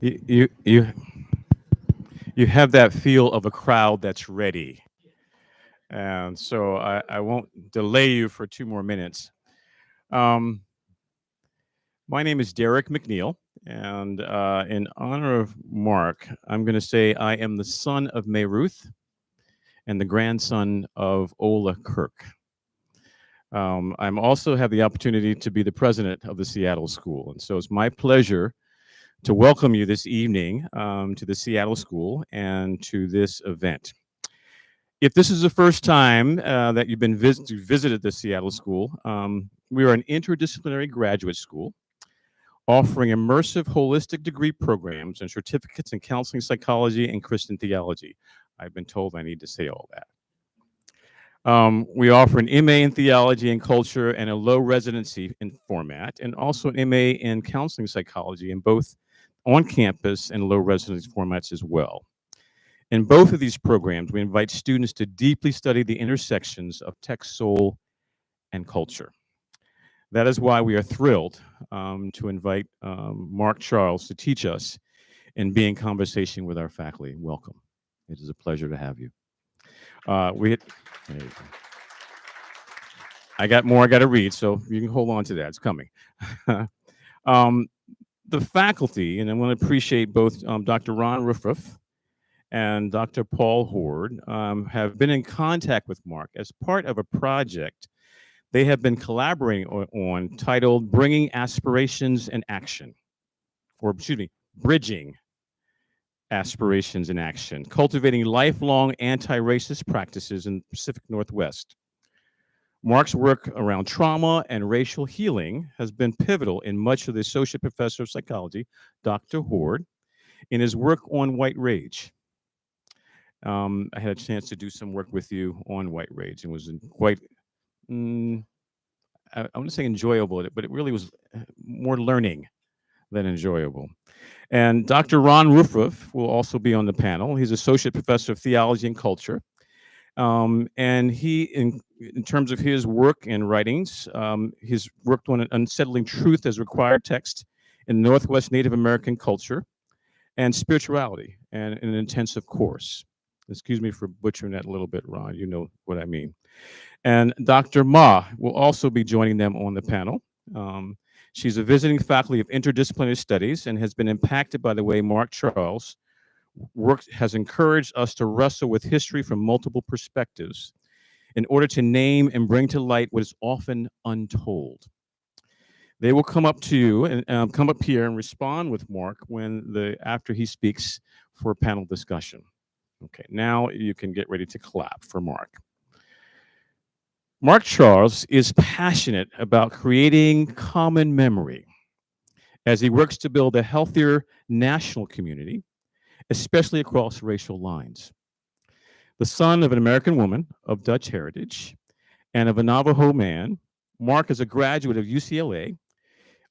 You, you, you, you have that feel of a crowd that's ready. And so I won't delay you for 2 more minutes. Um, my name is Derek McNeil. And in honor of Mark, I'm going to say I am the son of May Ruth and the grandson of Ola Kirk. I'm also have the opportunity to be the president of the Seattle School. And so it's my pleasure to welcome you this evening to the Seattle School and to this event. If this is the first time that you've been visited the Seattle School, we are an interdisciplinary graduate school offering immersive holistic degree programs and certificates in counseling psychology and Christian theology. I've been told I need to say all that. We offer an MA in theology and culture and a low residency in format, and also an MA in counseling psychology in both on campus and low residency formats as well. In both of these programs, we invite students to deeply study the intersections of text, soul, and culture. That is why we are thrilled to invite Mark Charles to teach us and be in conversation with our faculty. Welcome. It is a pleasure to have you. There you go. I got more I got to read, so you can hold on to that. It's coming. The faculty, and I want to appreciate both Dr. Ron Ruthruff and Dr. Paul Hoard, have been in contact with Mark as part of a project they have been collaborating on titled Bringing Aspirations in Action, or excuse me, Bridging Aspirations in Action, Cultivating Lifelong Anti-Racist Practices in the Pacific Northwest. Mark's work around trauma and racial healing has been pivotal in much of the Associate Professor of Psychology, Dr. Hoard, in his work on white rage. I had a chance to do some work with you on white rage and was quite, I want to say enjoyable, but it really was more learning than enjoyable. And Dr. Ron Ruthruff will also be on the panel. He's Associate Professor of Theology and Culture. And he, in terms of his work and writings, he's worked on an Unsettling Truth as required text in Northwest Native American culture and spirituality, and an intensive course. Excuse me for butchering that a little bit, Ron. You know what I mean. And Dr. Ma will also be joining them on the panel. She's a visiting faculty of interdisciplinary studies and has been impacted by the way Mark Charles has encouraged us to wrestle with history from multiple perspectives in order to name and bring to light what is often untold. They will come up to you and come up here and respond with Mark after he speaks for a panel discussion. Okay, now you can get ready to clap for Mark. Mark Charles is passionate about creating common memory as he works to build a healthier national community, especially across racial lines. The son of an American woman of Dutch heritage and of a Navajo man, Mark is a graduate of UCLA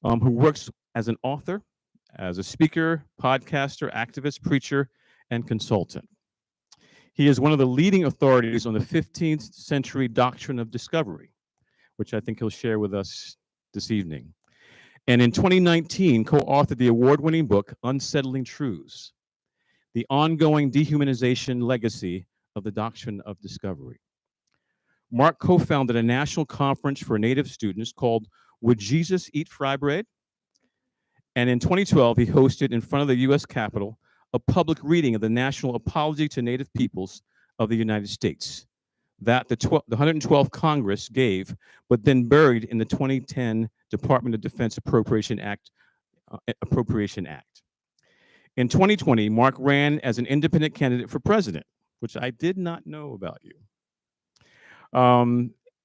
who works as an author, as a speaker, podcaster, activist, preacher, and consultant. He is one of the leading authorities on the 15th century Doctrine of Discovery, which I think he'll share with us this evening. And in 2019, co-authored the award-winning book, Unsettling Truths, the ongoing dehumanization legacy of the Doctrine of Discovery. Mark co-founded a national conference for Native students called Would Jesus Eat Fry Bread? And in 2012, he hosted in front of the U.S. Capitol a public reading of the National Apology to Native Peoples of the United States that the 112th Congress gave, but then buried in the 2010 Department of Defense Appropriation Act. In 2020, Mark ran as an independent candidate for president, which I did not know about you,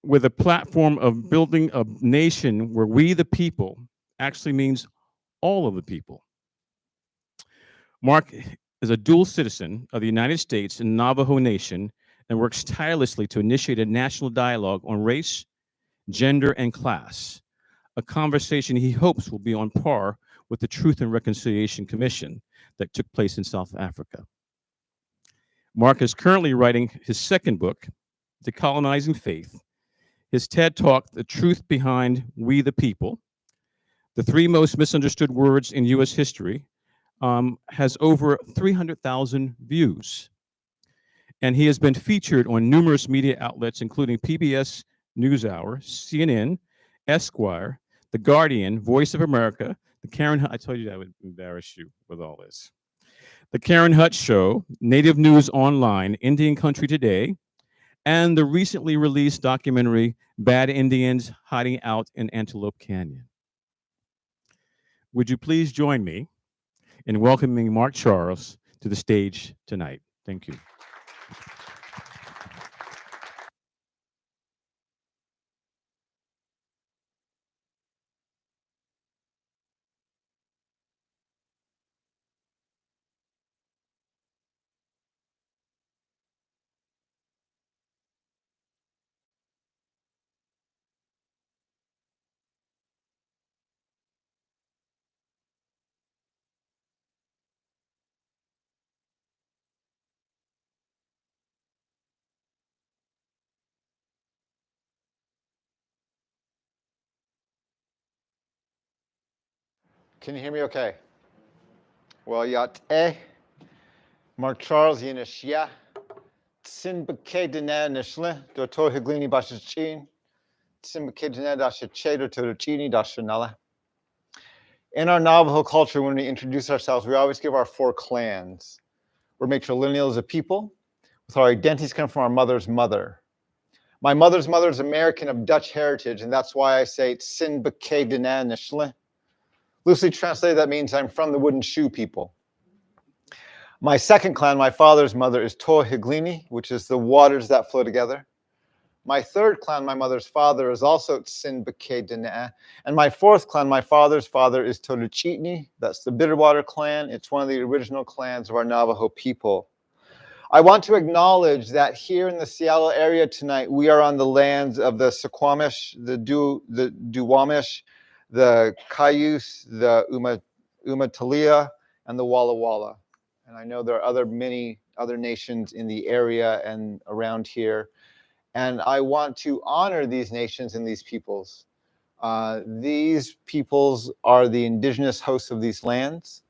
with a platform of building a nation where we the people actually means all of the people. Mark is a dual citizen of the United States and Navajo Nation and works tirelessly to initiate a national dialogue on race, gender, and class, a conversation he hopes will be on par with the Truth and Reconciliation Commission that took place in South Africa. Mark is currently writing his second book, Decolonizing Faith, his TED Talk, The Truth Behind We the People, the three most misunderstood words in U.S. history, has over 300,000 views. And he has been featured on numerous media outlets, including PBS NewsHour, CNN, Esquire, The Guardian, Voice of America, the Karen Hutt. I told you that would embarrass you with all this. The Karen Hutt Show, Native News Online, Indian Country Today, and the recently released documentary Bad Indians Hiding Out in Antelope Canyon. Would you please join me in welcoming Mark Charles to the stage tonight? Thank you. Can you hear me okay? Well, yat Mark Charles Yinishya Sinbake Dena Nishle, Dr. Higlini Bashachin, Sinbake Dena Dashache, Dr. Chini Dashanala. In our Navajo culture, when we introduce ourselves, we always give our 4 clans. We're matrilineal as a people, with our identities come from our mother's mother. My mother's mother is American of Dutch heritage, and that's why I say Sinbake Dena Nishle. Loosely translated, that means I'm from the wooden shoe people. My second clan, my father's mother, is Tohiglini, which is the waters that flow together. My third clan, my mother's father, is also Tsinbake Dene. And my fourth clan, my father's father, is Toluchitni. That's the Bitterwater clan. It's one of the original clans of our Navajo people. I want to acknowledge that here in the Seattle area tonight, we are on the lands of the Suquamish, the Duwamish, the Cayuse, the Umatalia, and the Walla Walla. And I know there are many other nations in the area and around here. And I want to honor these nations and these peoples. These peoples are the indigenous hosts of these lands.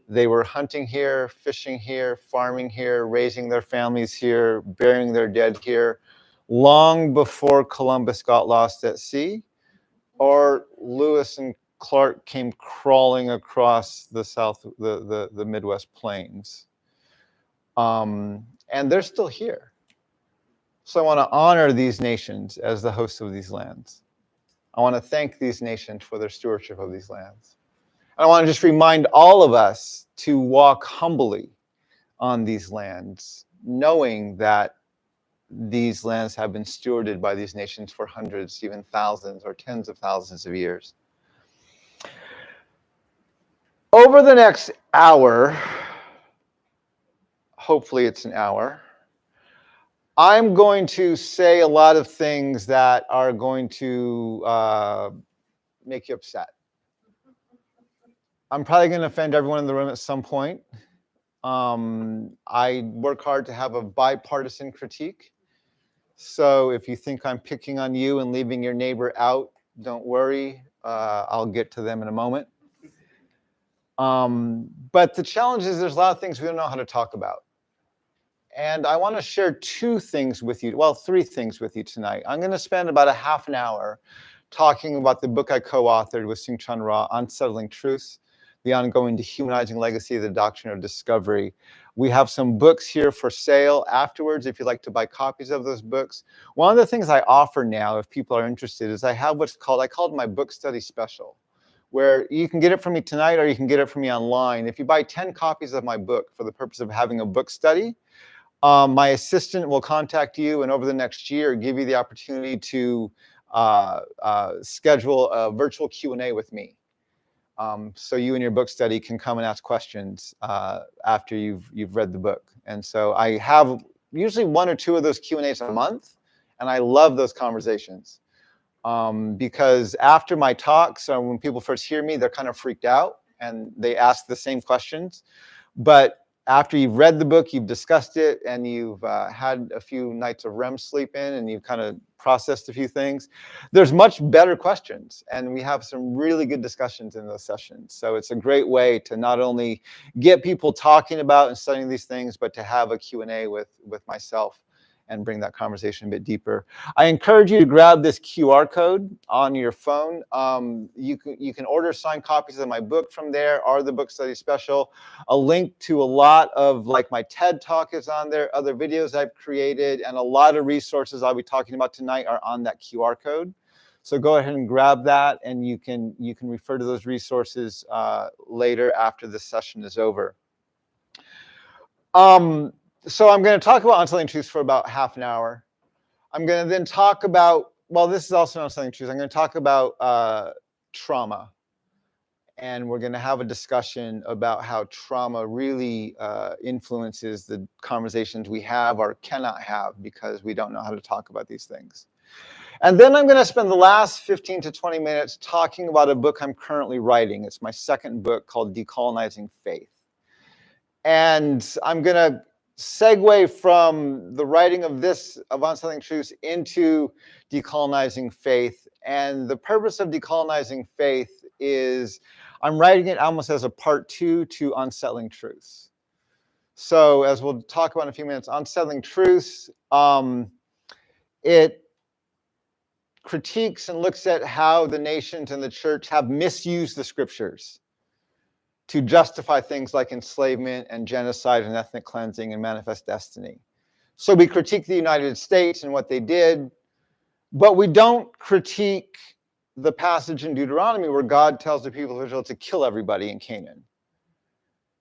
They were hunting here, fishing here, farming here, raising their families here, burying their dead here, long before Columbus got lost at sea, or Lewis and Clark came crawling across the Midwest plains. And they're still here. So I want to honor these nations as the hosts of these lands. I want to thank these nations for their stewardship of these lands. I want to just remind all of us to walk humbly on these lands, knowing that these lands have been stewarded by these nations for hundreds, even thousands or tens of thousands of years. Over the next hour, hopefully it's an hour, I'm going to say a lot of things that are going to make you upset. I'm probably going to offend everyone in the room at some point. I work hard to have a bipartisan critique. So if you think I'm picking on you and leaving your neighbor out, don't worry. I'll get to them in a moment. But the challenge is there's a lot of things we don't know how to talk about. And I want to share 2 things with you, well, 3 things with you tonight. I'm going to spend about a half an hour talking about the book I co-authored with Soong-Chan Rah, Unsettling Truths, the ongoing dehumanizing legacy of the Doctrine of Discovery. We have some books here for sale afterwards if you'd like to buy copies of those books. One of the things I offer now, if people are interested, is I have what's called, I call it my book study special, where you can get it from me tonight or you can get it from me online. If you buy 10 copies of my book for the purpose of having a book study, my assistant will contact you and over the next year give you the opportunity to schedule a virtual Q&A with me. So you and your book study can come and ask questions after you've read the book. And so I have usually 1 or 2 of those Q&As a month, and I love those conversations. Because after my talks, when people first hear me, they're kind of freaked out and they ask the same questions. But after you've read the book, you've discussed it, and you've had a few nights of REM sleep in, and you've kind of processed a few things, there's much better questions, and we have some really good discussions in those sessions. So it's a great way to not only get people talking about and studying these things, but to have a Q&A with myself and bring that conversation a bit deeper. I encourage you to grab this QR code on your phone. You can order signed copies of my book from there, or the book study special. A link to a lot of, like, my TED Talk is on there, other videos I've created, and a lot of resources I'll be talking about tonight are on that QR code. So go ahead and grab that, and you can refer to those resources later after this session is over. So I'm going to talk about Unsettling Truths for about half an hour. I'm going to then talk about, well, this is also Unsettling Truths. I'm going to talk about trauma. And we're going to have a discussion about how trauma really influences the conversations we have or cannot have because we don't know how to talk about these things. And then I'm going to spend the last 15 to 20 minutes talking about a book I'm currently writing. It's my second book called Decolonizing Faith. And I'm going to segue from the writing of Unsettling Truths into Decolonizing Faith. And the purpose of Decolonizing Faith is I'm writing it almost as a part 2 to Unsettling Truths. So as we'll talk about in a few minutes, Unsettling Truths, it critiques and looks at how the nations and the church have misused the scriptures to justify things like enslavement and genocide and ethnic cleansing and manifest destiny. So we critique the United States and what they did, but we don't critique the passage in Deuteronomy where God tells the people of Israel to kill everybody in Canaan.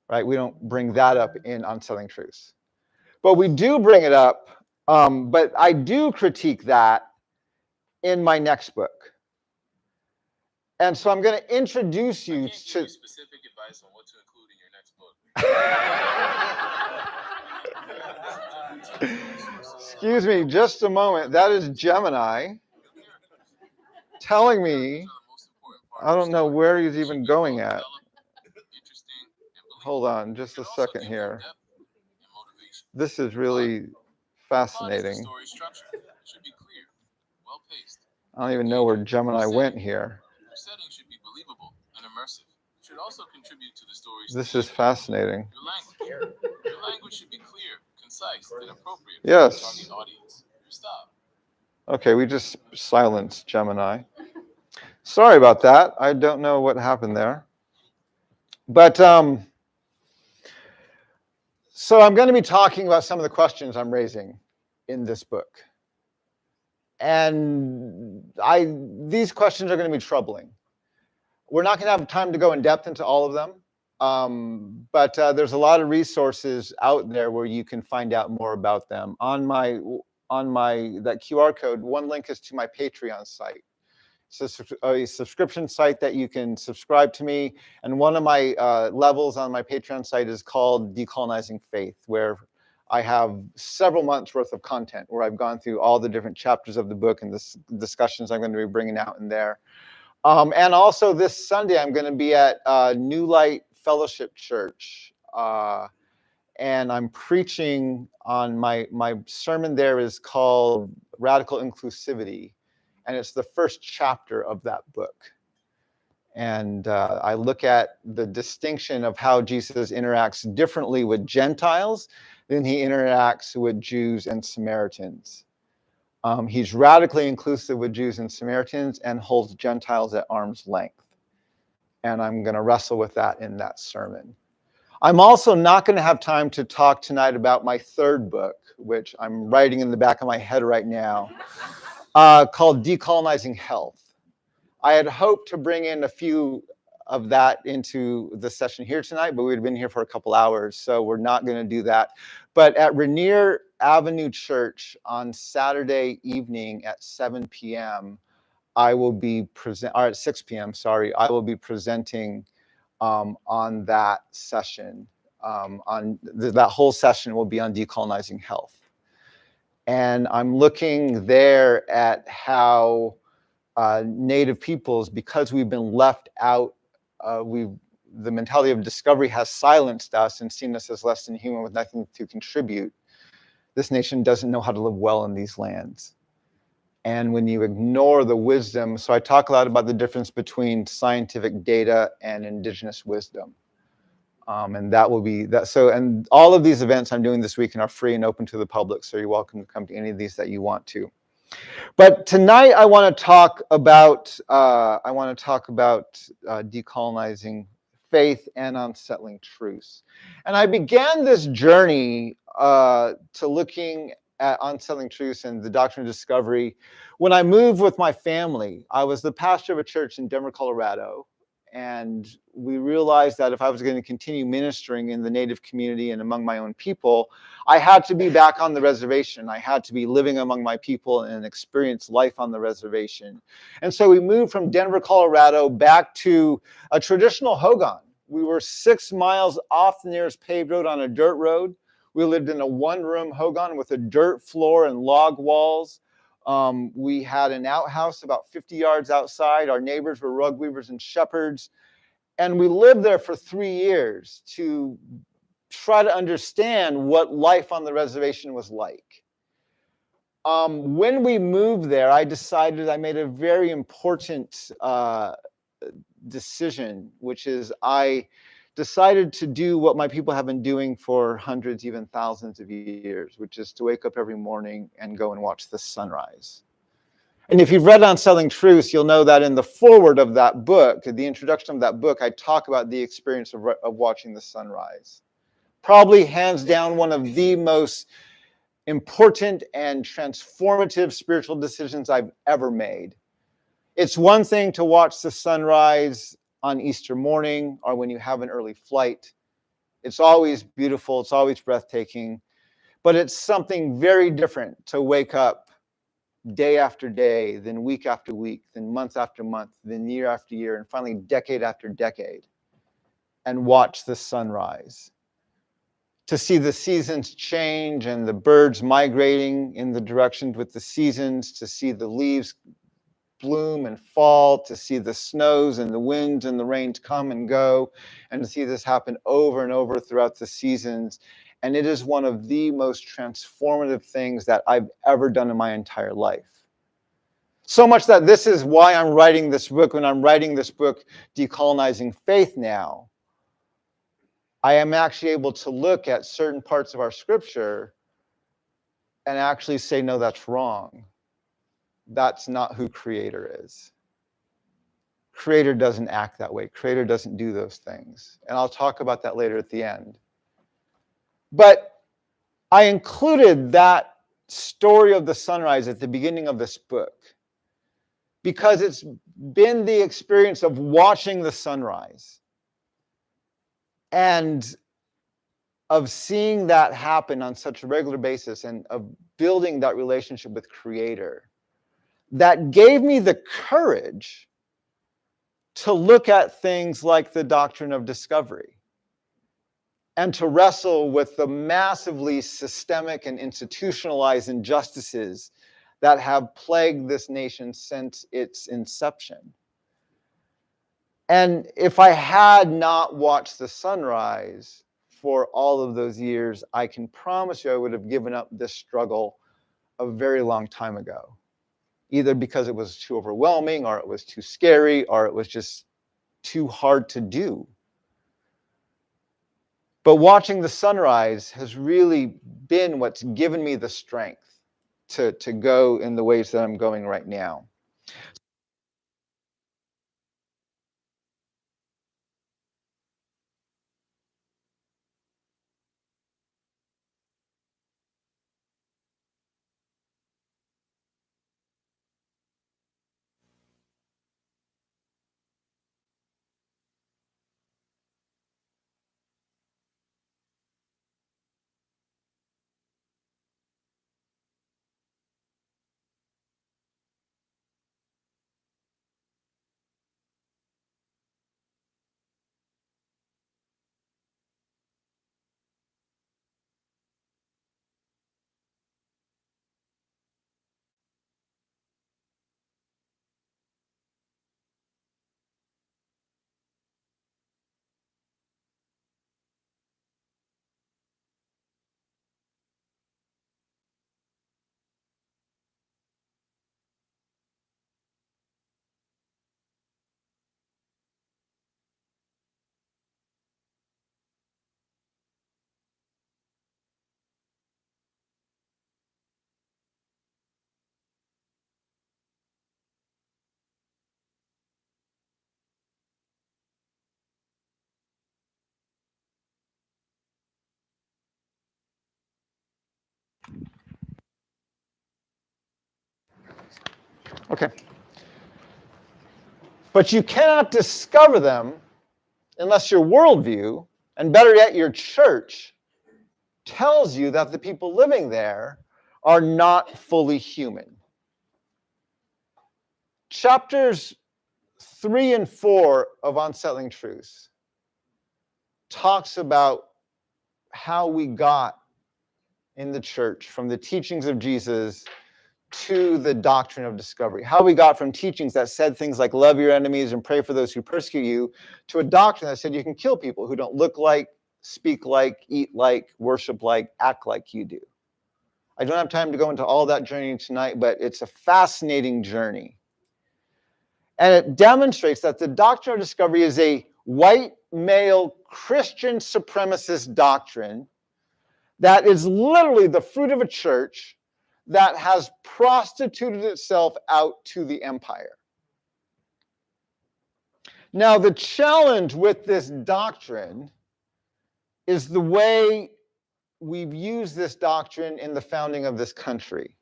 Right? We don't bring that up in Unsettling Truths. But we do bring it up, but I do critique that in my next book. And so I'm going to introduce you to specific advice on what to include in your next book. Excuse me, just a moment. That is Gemini telling me, I don't know where he's even going at. Hold on, just a second here. This is really fascinating. I don't even know where Gemini went here. Setting should be believable and immersive. It should also contribute to the story's This is fascinating. Your language should be clear, concise, and appropriate for Yes. the target audience. Stop. Okay, we just silenced Gemini. Sorry about that. I don't know what happened there. But so I'm going to be talking about some of the questions I'm raising in this book. And these questions are going to be troubling. We're not going to have time to go in depth into all of them, but there's a lot of resources out there where you can find out more about them. On that QR code, one link is to my Patreon site. It's a subscription site that you can subscribe to me, and one of my levels on my Patreon site is called Decolonizing Faith, where I have several months worth of content where I've gone through all the different chapters of the book and the discussions I'm going to be bringing out in there. And also this Sunday, I'm going to be at New Light Fellowship Church. And I'm preaching on my sermon there is called Radical Inclusivity. And it's the first chapter of that book. And I look at the distinction of how Jesus interacts differently with Gentiles than he interacts with Jews and Samaritans. He's radically inclusive with Jews and Samaritans and holds Gentiles at arm's length. And I'm going to wrestle with that in that sermon. I'm also not going to have time to talk tonight about my third book, which I'm writing in the back of my head right now, called Decolonizing Health. I had hoped to bring in a few of that into the session here tonight, but we'd been here for a couple hours, so we're not going to do that. But at Rainier Avenue Church on Saturday evening at 7 p.m., I will be at 6 p.m., sorry, I will be presenting on that session. That whole session will be on decolonizing health. And I'm looking there at how Native peoples, because we've been left out, the mentality of discovery has silenced us and seen us as less than human with nothing to contribute, this nation doesn't know how to live well in these lands. And when you ignore the wisdom, so I talk a lot about the difference between scientific data and indigenous wisdom. And that will be that. So, and all of these events I'm doing this weekend are free and open to the public. So you're welcome to come to any of these that you want to. But tonight I want to talk about decolonizing faith and unsettling truths. And I began this journey to looking at unsettling truths and the Doctrine of Discovery when I moved with my family. I was the pastor of a church in Denver, Colorado. And we realized that if I was going to continue ministering in the Native community and among my own people, I had to be back on the reservation. I had to be living among my people and experience life on the reservation. And so we moved from Denver, Colorado back to a traditional hogan. We were 6 miles off the nearest paved road on a dirt road. We lived in a one-room hogan with a dirt floor and log walls. We had an outhouse about 50 yards outside. Our neighbors were rug weavers and shepherds. And we lived there for 3 years to try to understand what life on the reservation was like. When we moved there, I made a very important decision, which is I decided to do what my people have been doing for hundreds, even thousands of years, which is to wake up every morning and go and watch the sunrise. And if you've read Unsettling Truths, you'll know that in the foreword of that book, the introduction of that book, I talk about the experience of watching the sunrise. Probably hands down one of the most important and transformative spiritual decisions I've ever made. It's one thing to watch the sunrise on Easter morning or when you have an early flight. It's always beautiful, it's always breathtaking, but it's something very different to wake up day after day, then week after week, then month after month, then year after year, and finally decade after decade, and watch the sunrise. To see the seasons change and the birds migrating in the directions with the seasons, to see the leaves bloom and fall, to see the snows and the winds and the rains come and go, and to see this happen over and over throughout the seasons. And it is one of the most transformative things that I've ever done in my entire life. So much that this is why I'm writing this book. When I'm writing this book, Decolonizing Faith Now, I am actually able to look at certain parts of our scripture and actually say, no, that's wrong. That's not who Creator is. Creator doesn't act that way. Creator doesn't do those things. And I'll talk about that later at the end. But I included that story of the sunrise at the beginning of this book because it's been the experience of watching the sunrise and of seeing that happen on such a regular basis and of building that relationship with Creator that gave me the courage to look at things like the Doctrine of Discovery and to wrestle with the massively systemic and institutionalized injustices that have plagued this nation since its inception. And if I had not watched the sunrise for all of those years, I can promise you I would have given up this struggle a very long time ago, either because it was too overwhelming or it was too scary or it was just too hard to do. But watching the sunrise has really been what's given me the strength to go in the ways that I'm going right now. Okay. But you cannot discover them unless your worldview, and better yet, your church, tells you that the people living there are not fully human. Chapters 3 and 4 of Unsettling Truths talks about how we got in the church from the teachings of Jesus to the doctrine of discovery. How we got from teachings that said things like love your enemies and pray for those who persecute you to a doctrine that said you can kill people who don't look like, speak like, eat like, worship like, act like you do. I don't have time to go into all that journey tonight, but it's a fascinating journey. And it demonstrates that the doctrine of discovery is a white male Christian supremacist doctrine that is literally the fruit of a church that has prostituted itself out to the empire. Now, the challenge with this doctrine is the way we've used this doctrine in the founding of this country.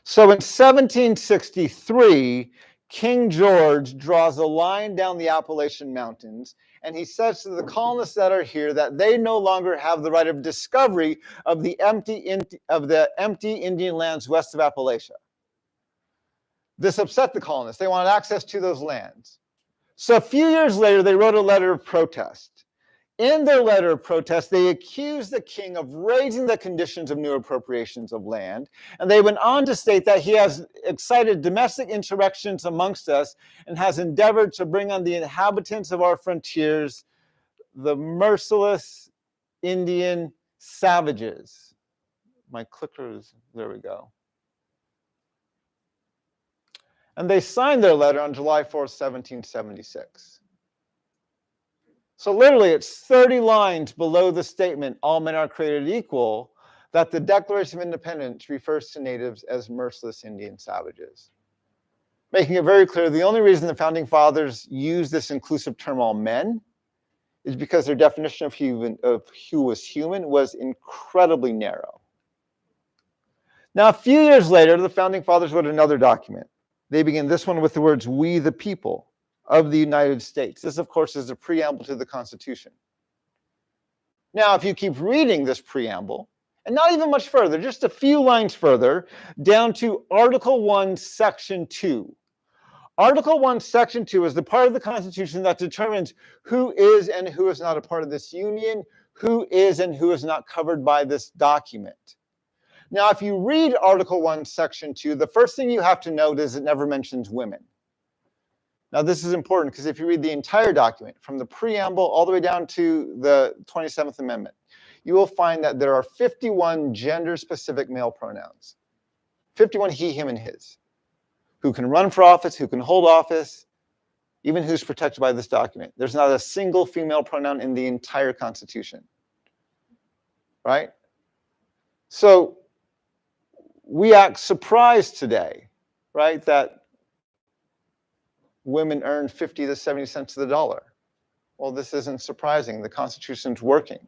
So in 1763, King George draws a line down the Appalachian Mountains, and he says to the colonists that are here that they no longer have the right of discovery of the empty Indian lands west of Appalachia. This upset the colonists. They wanted access to those lands. So a few years later, they wrote a letter of protest. In their letter of protest, they accused the king of raising the conditions of new appropriations of land, and they went on to state that he has excited domestic insurrections amongst us and has endeavored to bring on the inhabitants of our frontiers the merciless Indian savages. My clicker is, there we go. And they signed their letter on July 4th, 1776. So literally, it's 30 lines below the statement, all men are created equal, that the Declaration of Independence refers to natives as merciless Indian savages. Making it very clear, the only reason the Founding Fathers used this inclusive term, all men, is because their definition of who was human was incredibly narrow. Now, a few years later, the Founding Fathers wrote another document. They begin this one with the words, "We the people of the United States." This, of course, is a preamble to the Constitution. Now, if you keep reading this preamble, and not even much further, just a few lines further, down to Article 1, Section 2. Article 1, Section 2 is the part of the Constitution that determines who is and who is not a part of this union, who is and who is not covered by this document. Now, if you read Article 1, Section 2, the first thing you have to note is it never mentions women. Now, this is important because if you read the entire document, from the preamble all the way down to the 27th Amendment, you will find that there are 51 gender-specific male pronouns. 51 he, him, and his. Who can run for office, who can hold office, even who's protected by this document. There's not a single female pronoun in the entire Constitution. Right? So, we act surprised today, right, that women earn 50 to 70 cents to the dollar. Well, this isn't surprising. The Constitution's working,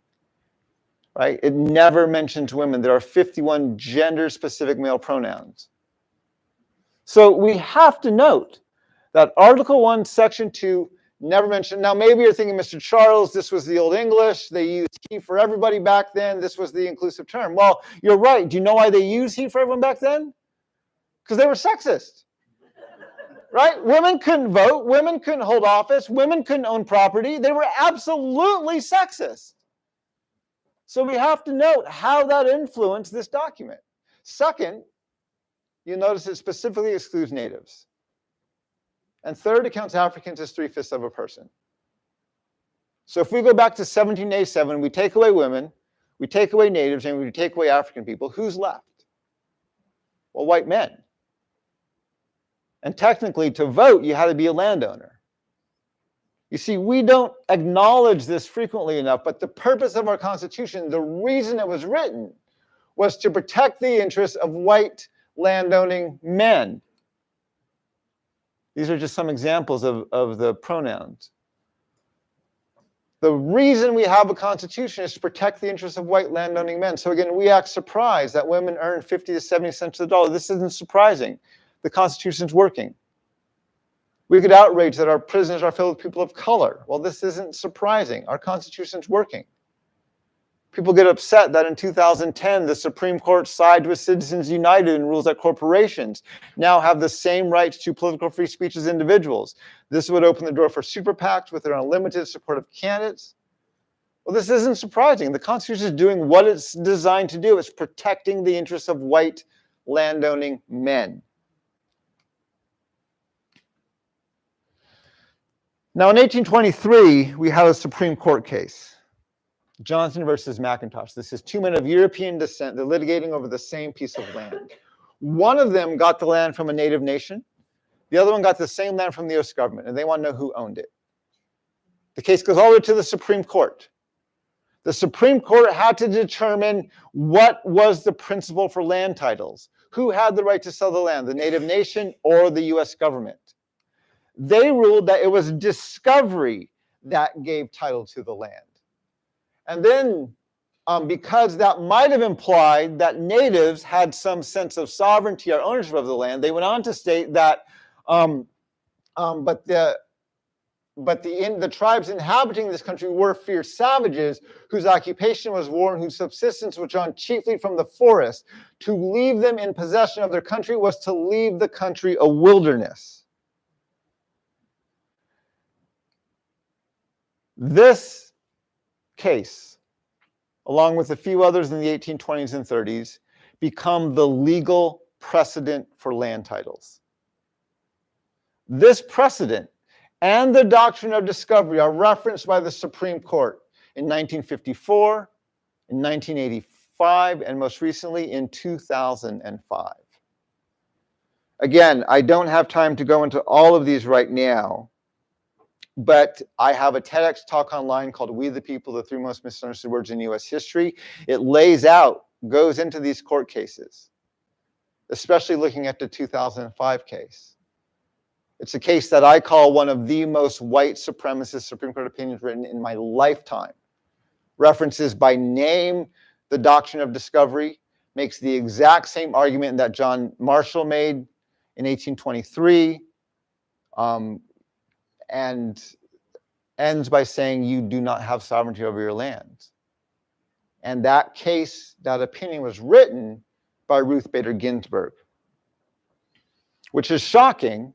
right? It never mentions women. There are 51 gender-specific male pronouns. So we have to note that Article 1, Section 2 never mentioned. Now, maybe you're thinking, Mr. Charles, this was the Old English. They used he for everybody back then. This was the inclusive term. Well, you're right. Do you know why they used he for everyone back then? Because they were sexist. Right? Women couldn't vote. Women couldn't hold office. Women couldn't own property. They were absolutely sexist. So we have to note how that influenced this document. Second, you'll notice it specifically excludes natives. And third, it counts Africans as 3/5 of a person. So if we go back to 1787, we take away women, we take away natives, and we take away African people, who's left? Well, white men. And technically, to vote, you had to be a landowner. You see, we don't acknowledge this frequently enough, but the purpose of our Constitution, the reason it was written, was to protect the interests of white landowning men. These are just some examples of the pronouns. The reason we have a Constitution is to protect the interests of white landowning men. So again, we act surprised that women earn 50 to 70 cents to the dollar. This isn't surprising. The Constitution's working. We get outraged that our prisons are filled with people of color. Well, this isn't surprising. Our Constitution's working. People get upset that in 2010, the Supreme Court sided with Citizens United and rules that corporations now have the same rights to political free speech as individuals. This would open the door for super PACs with their unlimited support of candidates. Well, this isn't surprising. The Constitution is doing what it's designed to do. It's protecting the interests of white landowning men. Now, in 1823, we had a Supreme Court case. Johnson versus McIntosh. This is two men of European descent. They're litigating over the same piece of land. One of them got the land from a native nation. The other one got the same land from the U.S. government, and they want to know who owned it. The case goes all the way to the Supreme Court. The Supreme Court had to determine what was the principle for land titles. Who had the right to sell the land, the native nation or the U.S. government? They ruled that it was discovery that gave title to the land. And then, because that might have implied that natives had some sense of sovereignty or ownership of the land, they went on to state that, but the tribes inhabiting this country were fierce savages whose occupation was war and whose subsistence was drawn chiefly from the forest. To leave them in possession of their country was to leave the country a wilderness. This case, along with a few others in the 1820s and 30s, become the legal precedent for land titles. This precedent and the Doctrine of Discovery are referenced by the Supreme Court in 1954, in 1985, and most recently in 2005. Again, I don't have time to go into all of these right now, but I have a TEDx talk online called We the People, the 3 Most Misunderstood Words in U.S. History. It lays out, goes into these court cases, especially looking at the 2005 case. It's a case that I call one of the most white supremacist Supreme Court opinions written in my lifetime. References by name the Doctrine of Discovery, makes the exact same argument that John Marshall made in 1823, and ends by saying you do not have sovereignty over your lands. And that case, that opinion was written by Ruth Bader Ginsburg, which is shocking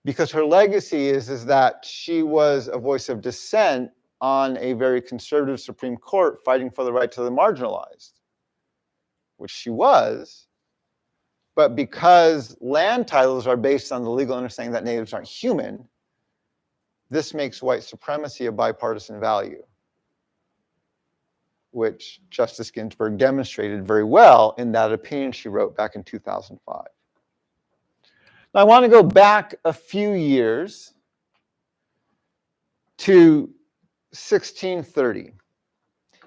because her legacy is that she was a voice of dissent on a very conservative Supreme Court fighting for the right to the marginalized, which she was. But because land titles are based on the legal understanding that natives aren't human, this makes white supremacy a bipartisan value, which Justice Ginsburg demonstrated very well in that opinion she wrote back in 2005. Now, I want to go back a few years to 1630.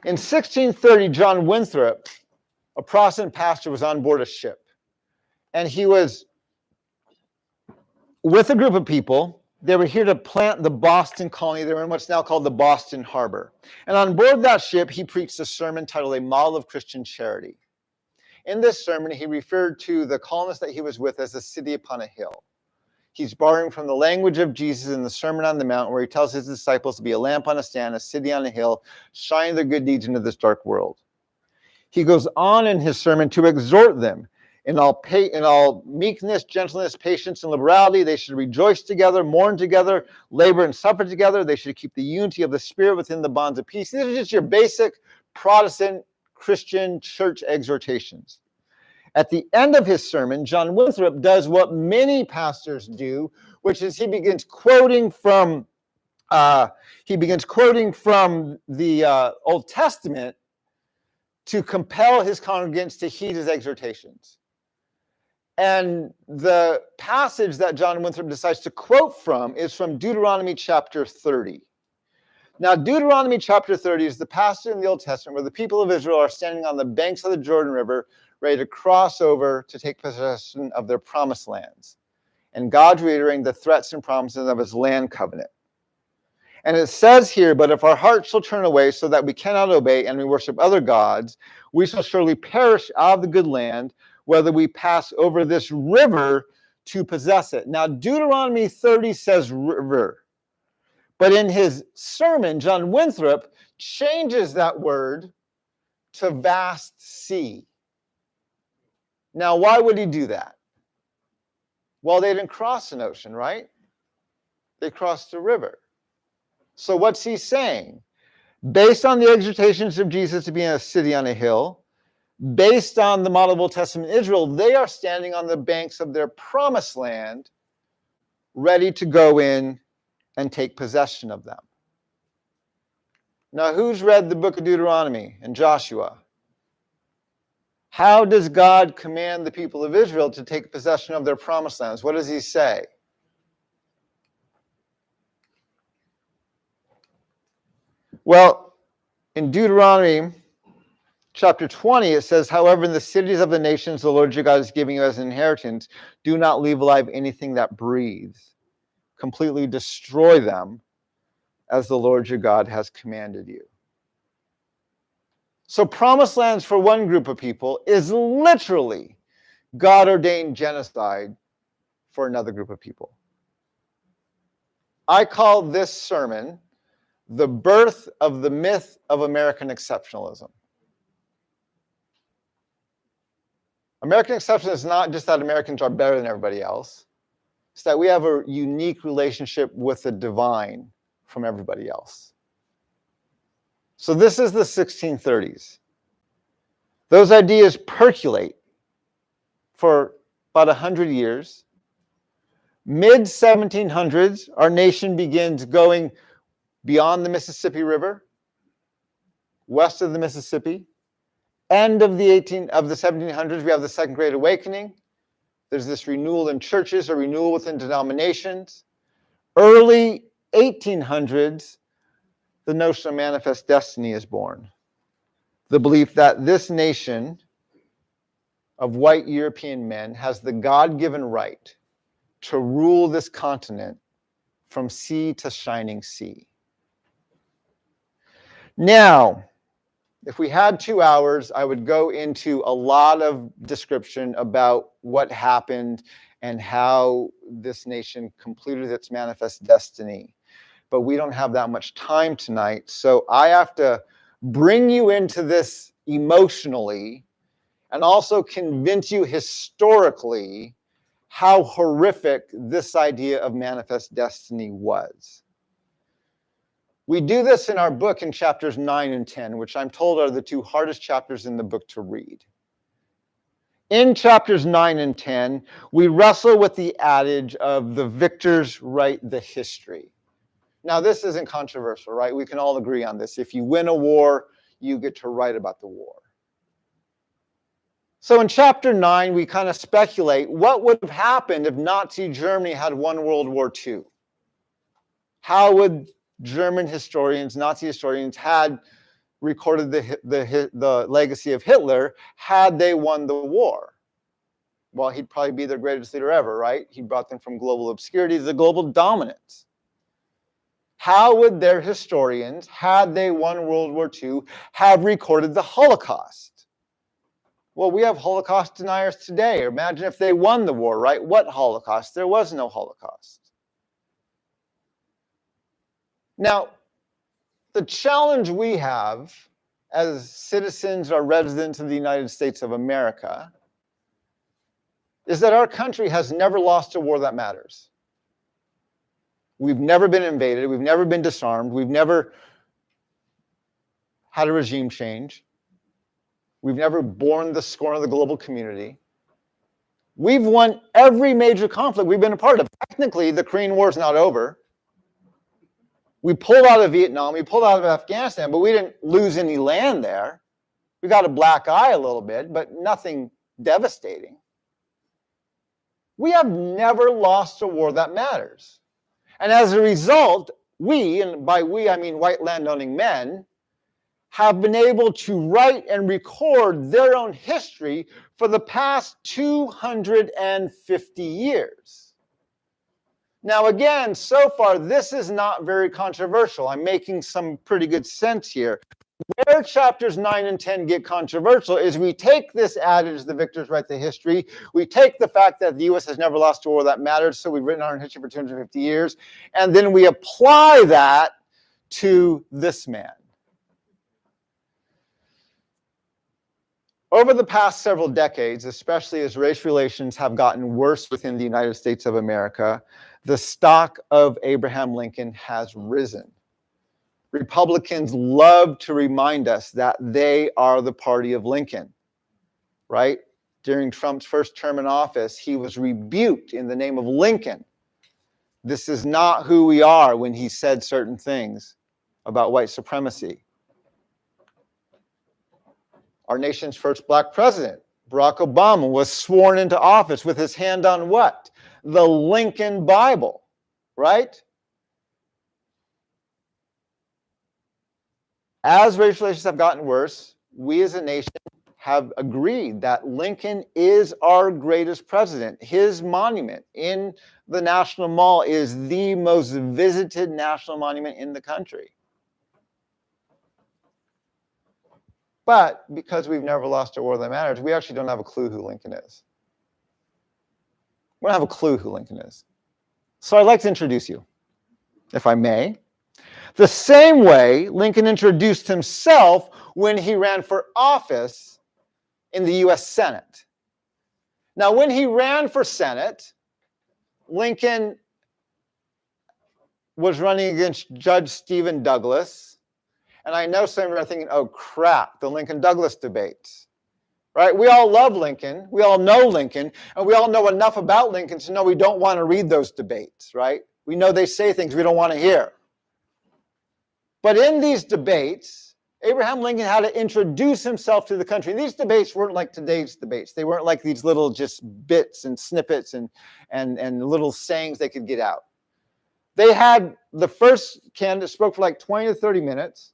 In 1630, John Winthrop, a Protestant pastor, was on board a ship. And he was with a group of people. They were here to plant the Boston colony. They were in what's now called the Boston Harbor. And on board that ship, he preached a sermon titled A Model of Christian Charity. In this sermon, he referred to the colonists that he was with as a city upon a hill. He's borrowing from the language of Jesus in the Sermon on the Mount, where he tells his disciples to be a lamp on a stand, a city on a hill, shining their good deeds into this dark world. He goes on in his sermon to exhort them. In all meekness, gentleness, patience, and liberality, they should rejoice together, mourn together, labor and suffer together. They should keep the unity of the Spirit within the bonds of peace. These are just your basic Protestant Christian church exhortations. At the end of his sermon, John Winthrop does what many pastors do, which is he begins quoting from the Old Testament to compel his congregants to heed his exhortations. And the passage that John Winthrop decides to quote from is from Deuteronomy chapter 30. Now, Deuteronomy chapter 30 is the passage in the Old Testament where the people of Israel are standing on the banks of the Jordan River, ready to cross over to take possession of their promised lands. And God's reiterating the threats and promises of his land covenant. And it says here, but if our hearts shall turn away so that we cannot obey and we worship other gods, we shall surely perish out of the good land whether we pass over this river to possess it. Now, Deuteronomy 30 says river, but in his sermon, John Winthrop changes that word to vast sea. Now, why would he do that? Well, they didn't cross an ocean, right? They crossed a river. So what's he saying? Based on the exhortations of Jesus to be in a city on a hill, based on the model of Old Testament Israel, they are standing on the banks of their promised land, ready to go in and take possession of them. Now, who's read the book of Deuteronomy and Joshua? How does God command the people of Israel to take possession of their promised lands? What does he say? Well, in Deuteronomy chapter 20, it says, however, in the cities of the nations the Lord your God is giving you as an inheritance, do not leave alive anything that breathes. Completely destroy them as the Lord your God has commanded you. So promised lands for one group of people is literally God-ordained genocide for another group of people. I call this sermon the birth of the myth of American exceptionalism. American exceptionalism is not just that Americans are better than everybody else. It's that we have a unique relationship with the divine from everybody else. So this is the 1630s. Those ideas percolate for about 100 years. Mid-1700s, our nation begins going beyond the Mississippi River, west of the Mississippi. End of the 1700s, we have the Second Great Awakening. There's this renewal in churches, a renewal within denominations. Early 1800s, the notion of manifest destiny is born. The belief that this nation of white European men has the God-given right to rule this continent from sea to shining sea. Now, if we had 2 hours, I would go into a lot of description about what happened and how this nation completed its manifest destiny. But we don't have that much time tonight, so I have to bring you into this emotionally and also convince you historically how horrific this idea of manifest destiny was. We do this in our book in chapters 9 and 10, which I'm told are the two hardest chapters in the book to read. In chapters 9 and 10, we wrestle with the adage of the victors write the history. Now, this isn't controversial, right? We can all agree on this. If you win a war, you get to write about the war. So in chapter 9, we kind of speculate what would have happened if Nazi Germany had won World War II. How would German historians, Nazi historians, had recorded the legacy of Hitler had they won the war? Well, he'd probably be their greatest leader ever, right? He brought them from global obscurity to global dominance. How would their historians, had they won World War II, have recorded the Holocaust? Well, we have Holocaust deniers today. Imagine if they won the war, right? What Holocaust? There was no Holocaust. Now, the challenge we have as citizens or residents of the United States of America is that our country has never lost a war that matters. We've never been invaded. We've never been disarmed. We've never had a regime change. We've never borne the scorn of the global community. We've won every major conflict we've been a part of. Technically, the Korean War is not over. We pulled out of Vietnam, we pulled out of Afghanistan, but we didn't lose any land there. We got a black eye a little bit, but nothing devastating. We have never lost a war that matters. And as a result, we, and by we I mean white landowning men, have been able to write and record their own history for the past 250 years. Now again, so far, this is not very controversial. I'm making some pretty good sense here. Where chapters 9 and 10 get controversial is we take this adage, the victors write the history. We take the fact that the U.S. has never lost a war that matters, so we've written our history for 250 years, and then we apply that to this man. Over the past several decades, especially as race relations have gotten worse within the United States of America, the stock of Abraham Lincoln has risen. Republicans love to remind us that they are the party of Lincoln, right? During Trump's first term in office, he was rebuked in the name of Lincoln. This is not who we are when he said certain things about white supremacy. Our nation's first black president, Barack Obama, was sworn into office with his hand on what? The Lincoln Bible, right? As race relations have gotten worse, we as a nation have agreed that Lincoln is our greatest president. His monument in the National Mall is the most visited national monument in the country. But because we've never lost a war that matters, we actually don't have a clue who Lincoln is. We don't have a clue who Lincoln is. So I'd like to introduce you, if I may. The same way Lincoln introduced himself when he ran for office in the U.S. Senate. Now, when he ran for Senate, Lincoln was running against Judge Stephen Douglas. And I know some of you are thinking, oh crap, the Lincoln-Douglas debates. Right? We all love Lincoln. We all know Lincoln. And we all know enough about Lincoln to know we don't want to read those debates, right? We know they say things we don't want to hear. But in these debates, Abraham Lincoln had to introduce himself to the country. These debates weren't like today's debates. They weren't like these little just bits and snippets and little sayings they could get out. They had the first candidate spoke for like 20 to 30 minutes.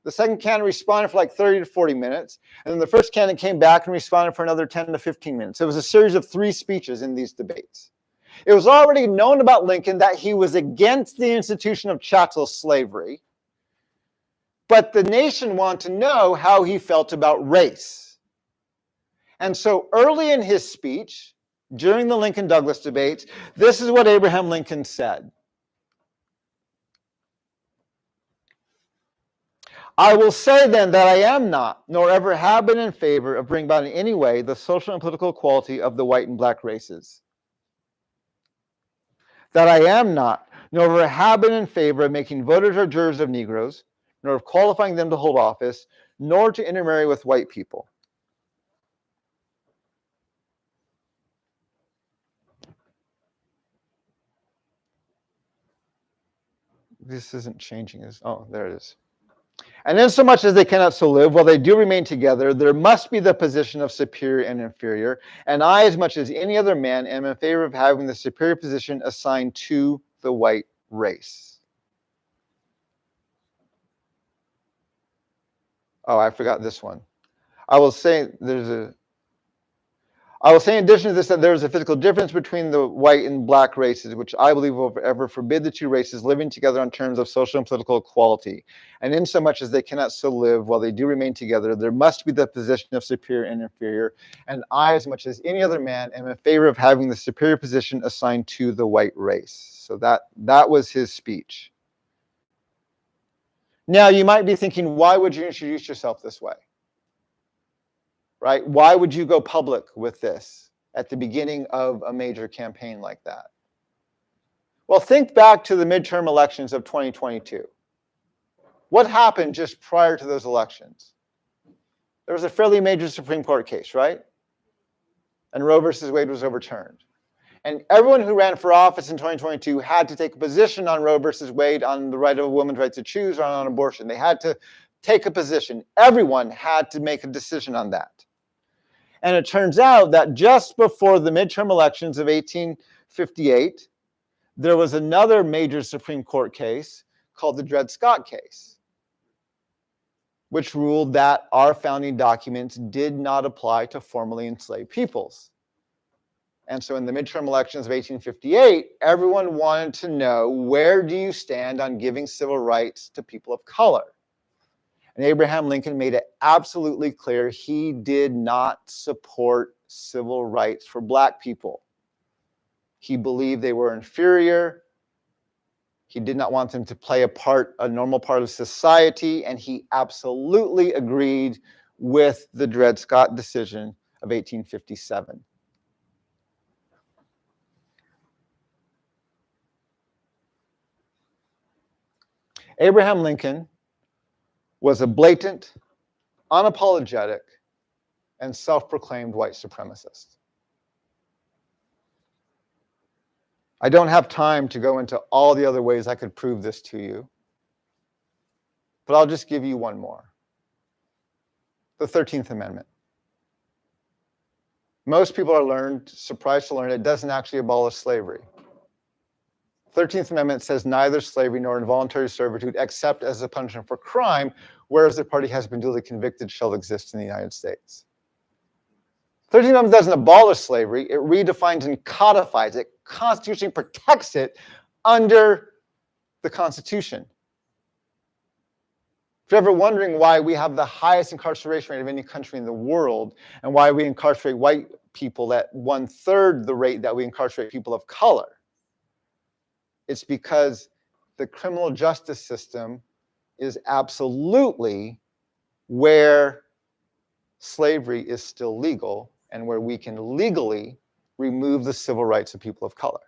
The second candidate responded for like 30 to 40 minutes. And then the first candidate came back and responded for another 10 to 15 minutes. It was a series of 3 speeches in these debates. It was already known about Lincoln that he was against the institution of chattel slavery. But the nation wanted to know how he felt about race. And so early in his speech, during the Lincoln-Douglas debates, this is what Abraham Lincoln said. I will say then that I am not, nor ever have been in favor of bringing about in any way the social and political equality of the white and black races. That I am not, nor ever have been in favor of making voters or jurors of Negroes, nor of qualifying them to hold office, nor to intermarry with white people. This isn't changing. Oh, there it is. And insomuch as they cannot so live, while they do remain together, there must be the position of superior and inferior. And I, as much as any other man, am in favor of having the superior position assigned to the white race. Oh, I forgot this one. I will say in addition to this that there is a physical difference between the white and black races, which I believe will forever forbid the two races living together on terms of social and political equality. And insomuch as they cannot so live while they do remain together, there must be the position of superior and inferior. And I, as much as any other man, am in favor of having the superior position assigned to the white race. So that was his speech. Now, you might be thinking, why would you introduce yourself this way? Right? Why would you go public with this at the beginning of a major campaign like that? Well, think back to the midterm elections of 2022. What happened just prior to those elections? There was a fairly major Supreme Court case, right? And Roe versus Wade was overturned. And everyone who ran for office in 2022 had to take a position on Roe versus Wade, on the right of a woman's right to choose, or on abortion. They had to take a position. Everyone had to make a decision on that. And it turns out that just before the midterm elections of 1858, there was another major Supreme Court case called the Dred Scott case, which ruled that our founding documents did not apply to formerly enslaved peoples. And so in the midterm elections of 1858, everyone wanted to know, where do you stand on giving civil rights to people of color? And Abraham Lincoln made it absolutely clear he did not support civil rights for black people. He believed they were inferior. He did not want them to play a normal part of society, and he absolutely agreed with the Dred Scott decision of 1857. Abraham Lincoln was a blatant, unapologetic, and self-proclaimed white supremacist. I don't have time to go into all the other ways I could prove this to you, but I'll just give you one more. The 13th Amendment. Most people are surprised to learn it doesn't actually abolish slavery. 13th Amendment says neither slavery nor involuntary servitude, except as a punishment for crime, whereas the party has been duly convicted, shall exist in the United States. 13th Amendment doesn't abolish slavery. It redefines and codifies it, constitutionally protects it under the Constitution. If you're ever wondering why we have the highest incarceration rate of any country in the world, and why we incarcerate white people at 1/3 the rate that we incarcerate people of color, it's because the criminal justice system is absolutely where slavery is still legal and where we can legally remove the civil rights of people of color.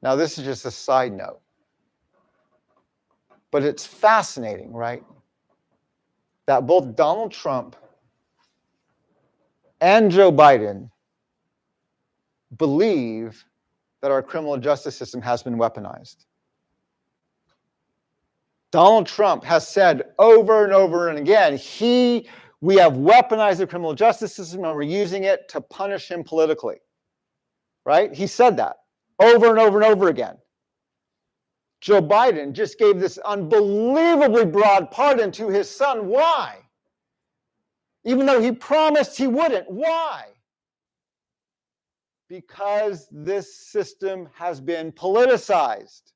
Now, this is just a side note, but it's fascinating, right? That both Donald Trump and Joe Biden believe that our criminal justice system has been weaponized. Donald Trump has said over and over and again, we have weaponized the criminal justice system and we're using it to punish him politically, right? He said that over and over and over again. Joe Biden just gave this unbelievably broad pardon to his son. Why? Even though he promised he wouldn't. Why? Because this system has been politicized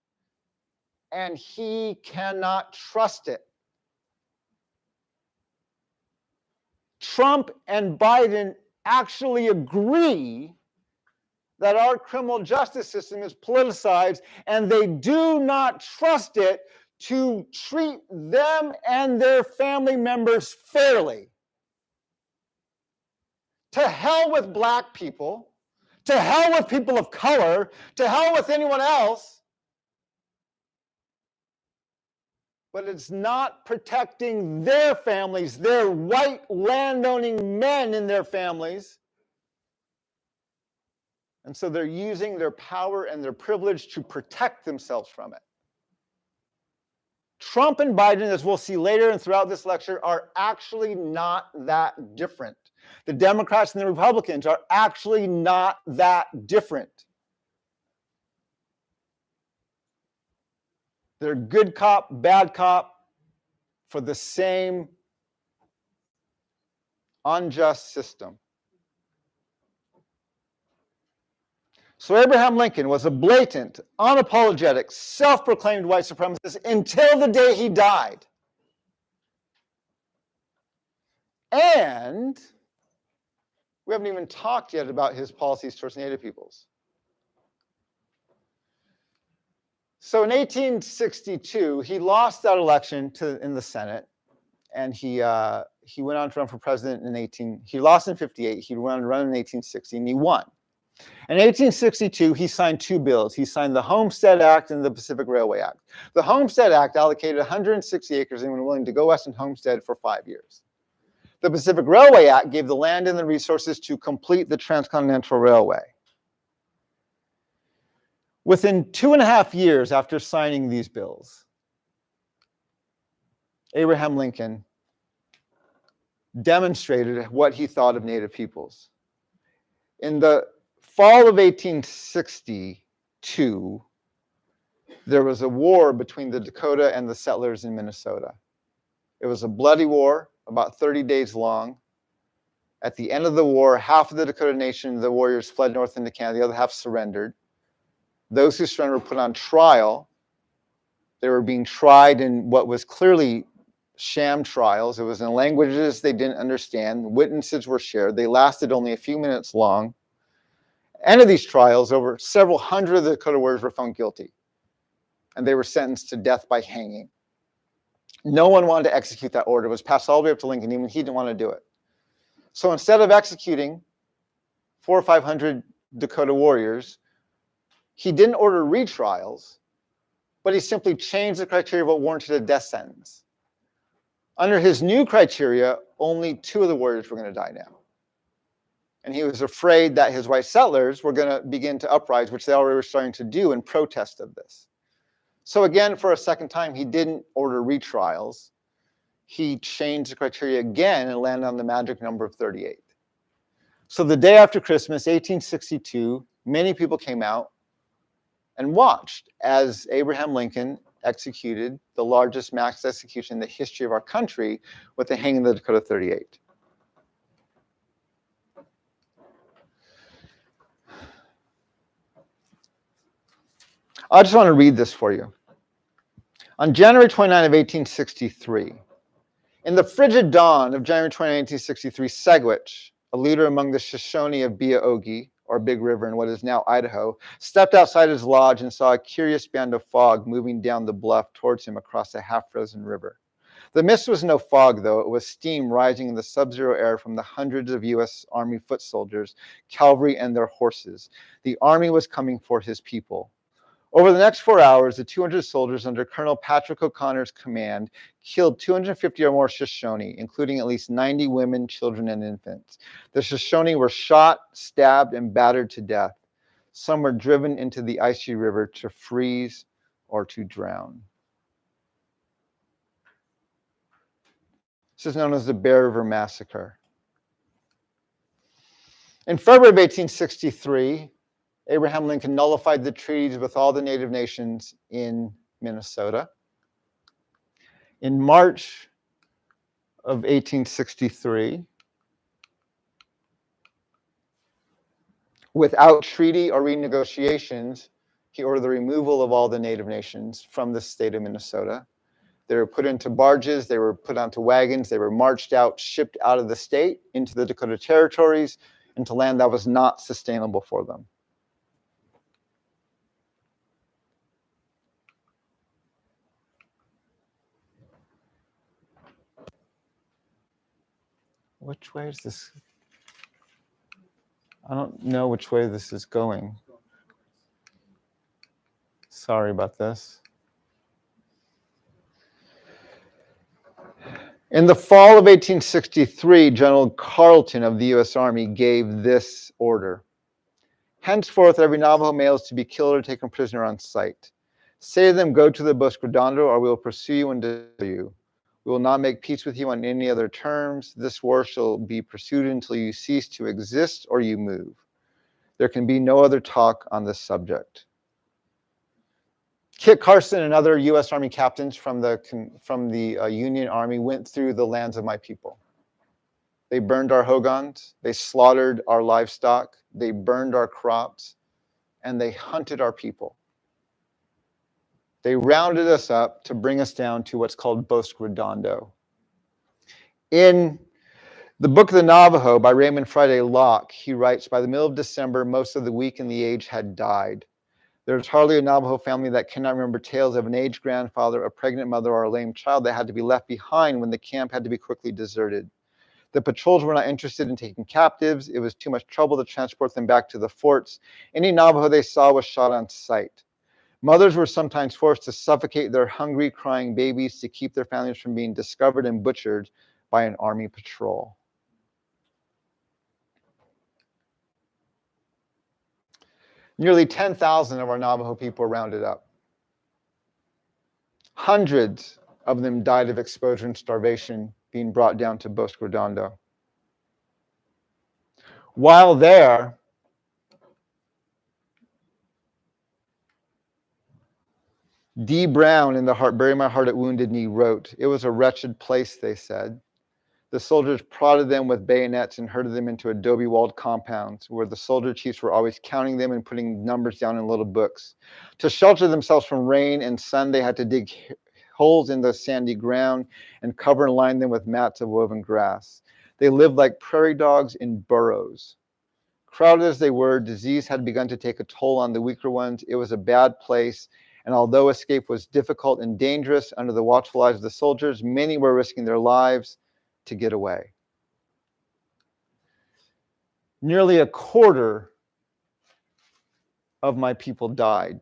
and he cannot trust it. Trump and Biden actually agree that our criminal justice system is politicized, and they do not trust it to treat them and their family members fairly. To hell with black people, to hell with people of color, to hell with anyone else. But it's not protecting their families, their white landowning men in their families. And so they're using their power and their privilege to protect themselves from it. Trump and Biden, as we'll see later and throughout this lecture, are actually not that different. The Democrats and the Republicans are actually not that different. They're good cop, bad cop for the same unjust system. So Abraham Lincoln was a blatant, unapologetic, self-proclaimed white supremacist until the day he died. And we haven't even talked yet about his policies towards Native peoples. So in 1862, he lost that election in the Senate, and he went on to run for president he lost in 58, he went on to run in 1860, and he won. In 1862, he signed two bills. He signed the Homestead Act and the Pacific Railway Act. The Homestead Act allocated 160 acres and was willing to go west and homestead for 5 years. The Pacific Railway Act gave the land and the resources to complete the Transcontinental Railway. Within 2.5 years after signing these bills, Abraham Lincoln demonstrated what he thought of Native peoples. In the fall of 1862, there was a war between the Dakota and the settlers in Minnesota. It was a bloody war, about 30 days long. At the end of the war, half of the Dakota Nation, the warriors, fled north into Canada. The other half surrendered. Those who surrendered were put on trial. They were being tried in what was clearly sham trials. It was in languages they didn't understand. Witnesses were shared. They lasted only a few minutes long. End of these trials, over several hundred of the Dakota warriors were found guilty, and they were sentenced to death by hanging. No one wanted to execute that order. It was passed all the way up to Lincoln. Even he didn't want to do it. So instead of executing 400 or 500 Dakota warriors, he didn't order retrials, but he simply changed the criteria of what warranted a death sentence. Under his new criteria, only 2 of the warriors were going to die now. And he was afraid that his white settlers were going to begin to uprise, which they already were starting to do in protest of this. So again, for a second time, he didn't order retrials. He changed the criteria again and landed on the magic number of 38. So the day after Christmas, 1862, many people came out and watched as Abraham Lincoln executed the largest mass execution in the history of our country with the hanging of the Dakota 38. I just want to read this for you. On January 29 of 1863, in the frigid dawn of January 29, 1863, Segwitch, a leader among the Shoshone of Beaogi, or Big River in what is now Idaho, stepped outside his lodge and saw a curious band of fog moving down the bluff towards him across a half-frozen river. The mist was no fog, though. It was steam rising in the sub-zero air from the hundreds of U.S. Army foot soldiers, cavalry, and their horses. The Army was coming for his people. Over the next 4 hours, the 200 soldiers under Colonel Patrick O'Connor's command killed 250 or more Shoshone, including at least 90 women, children, and infants. The Shoshone were shot, stabbed, and battered to death. Some were driven into the icy river to freeze or to drown. This is known as the Bear River Massacre. In February of 1863, Abraham Lincoln nullified the treaties with all the native nations in Minnesota. In March of 1863, without treaty or renegotiations, he ordered the removal of all the native nations from the state of Minnesota. They were put into barges, they were put onto wagons, they were marched out, shipped out of the state into the Dakota territories, into land that was not sustainable for them. Which way is this? I don't know which way this is going. Sorry about this. In the fall of 1863, General Carleton of the U.S. Army gave this order. Henceforth, every Navajo male is to be killed or taken prisoner on sight. Say to them, go to the Bosque Redondo, or we will pursue you and destroy you. We will not make peace with you on any other terms. This war shall be pursued until you cease to exist or you move. There can be no other talk on this subject. Kit Carson and other U.S. Army captains from the Union Army went through the lands of my people. They burned our hogans, they slaughtered our livestock, they burned our crops, and they hunted our people. They rounded us up to bring us down to what's called Bosque Redondo. In the Book of the Navajo by Raymond Friday Locke, he writes, by the middle of December, most of the weak and the aged had died. There is hardly a Navajo family that cannot remember tales of an aged grandfather, a pregnant mother, or a lame child that had to be left behind when the camp had to be quickly deserted. The patrols were not interested in taking captives. It was too much trouble to transport them back to the forts. Any Navajo they saw was shot on sight. Mothers were sometimes forced to suffocate their hungry, crying babies to keep their families from being discovered and butchered by an army patrol. Nearly 10,000 of our Navajo people were rounded up. Hundreds of them died of exposure and starvation being brought down to Bosque Redondo. While there, D. Brown in the Heart, Bury My Heart at Wounded Knee wrote, it was a wretched place, they said. The soldiers prodded them with bayonets and herded them into adobe-walled compounds, where the soldier chiefs were always counting them and putting numbers down in little books. To shelter themselves from rain and sun, they had to dig holes in the sandy ground and cover and line them with mats of woven grass. They lived like prairie dogs in burrows. Crowded as they were, disease had begun to take a toll on the weaker ones. It was a bad place, and although escape was difficult and dangerous under the watchful eyes of the soldiers, many were risking their lives to get away. Nearly a quarter of my people died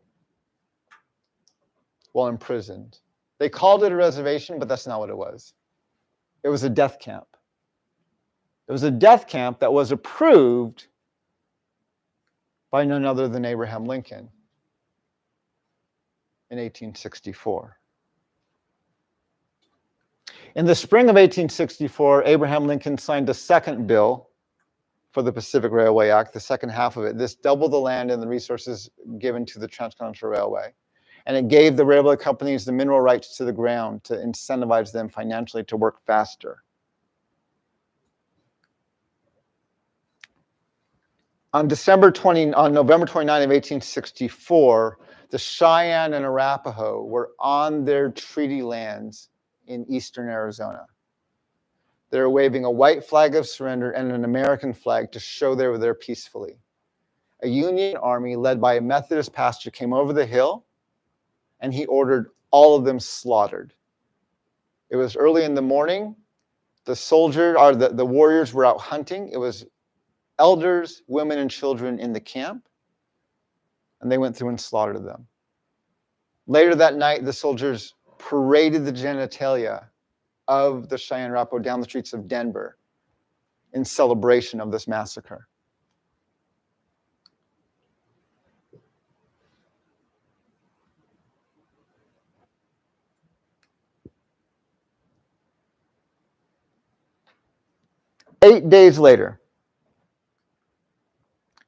while imprisoned. They called it a reservation, but that's not what it was. It was a death camp. It was a death camp that was approved by none other than Abraham Lincoln in 1864. In the spring of 1864, Abraham Lincoln signed a second bill for the Pacific Railway Act, the second half of it. This doubled the land and the resources given to the Transcontinental Railway. And it gave the railway companies the mineral rights to the ground to incentivize them financially to work faster. On November 29 of 1864, the Cheyenne and Arapaho were on their treaty lands in eastern Arizona. They were waving a white flag of surrender and an American flag to show they were there peacefully. A Union army led by a Methodist pastor came over the hill, and he ordered all of them slaughtered. It was early in the morning. The warriors were out hunting. It was elders, women, and children in the camp, and they went through and slaughtered them. Later that night, the soldiers paraded the genitalia of the Cheyenne Arapaho down the streets of Denver in celebration of this massacre. Eight days later,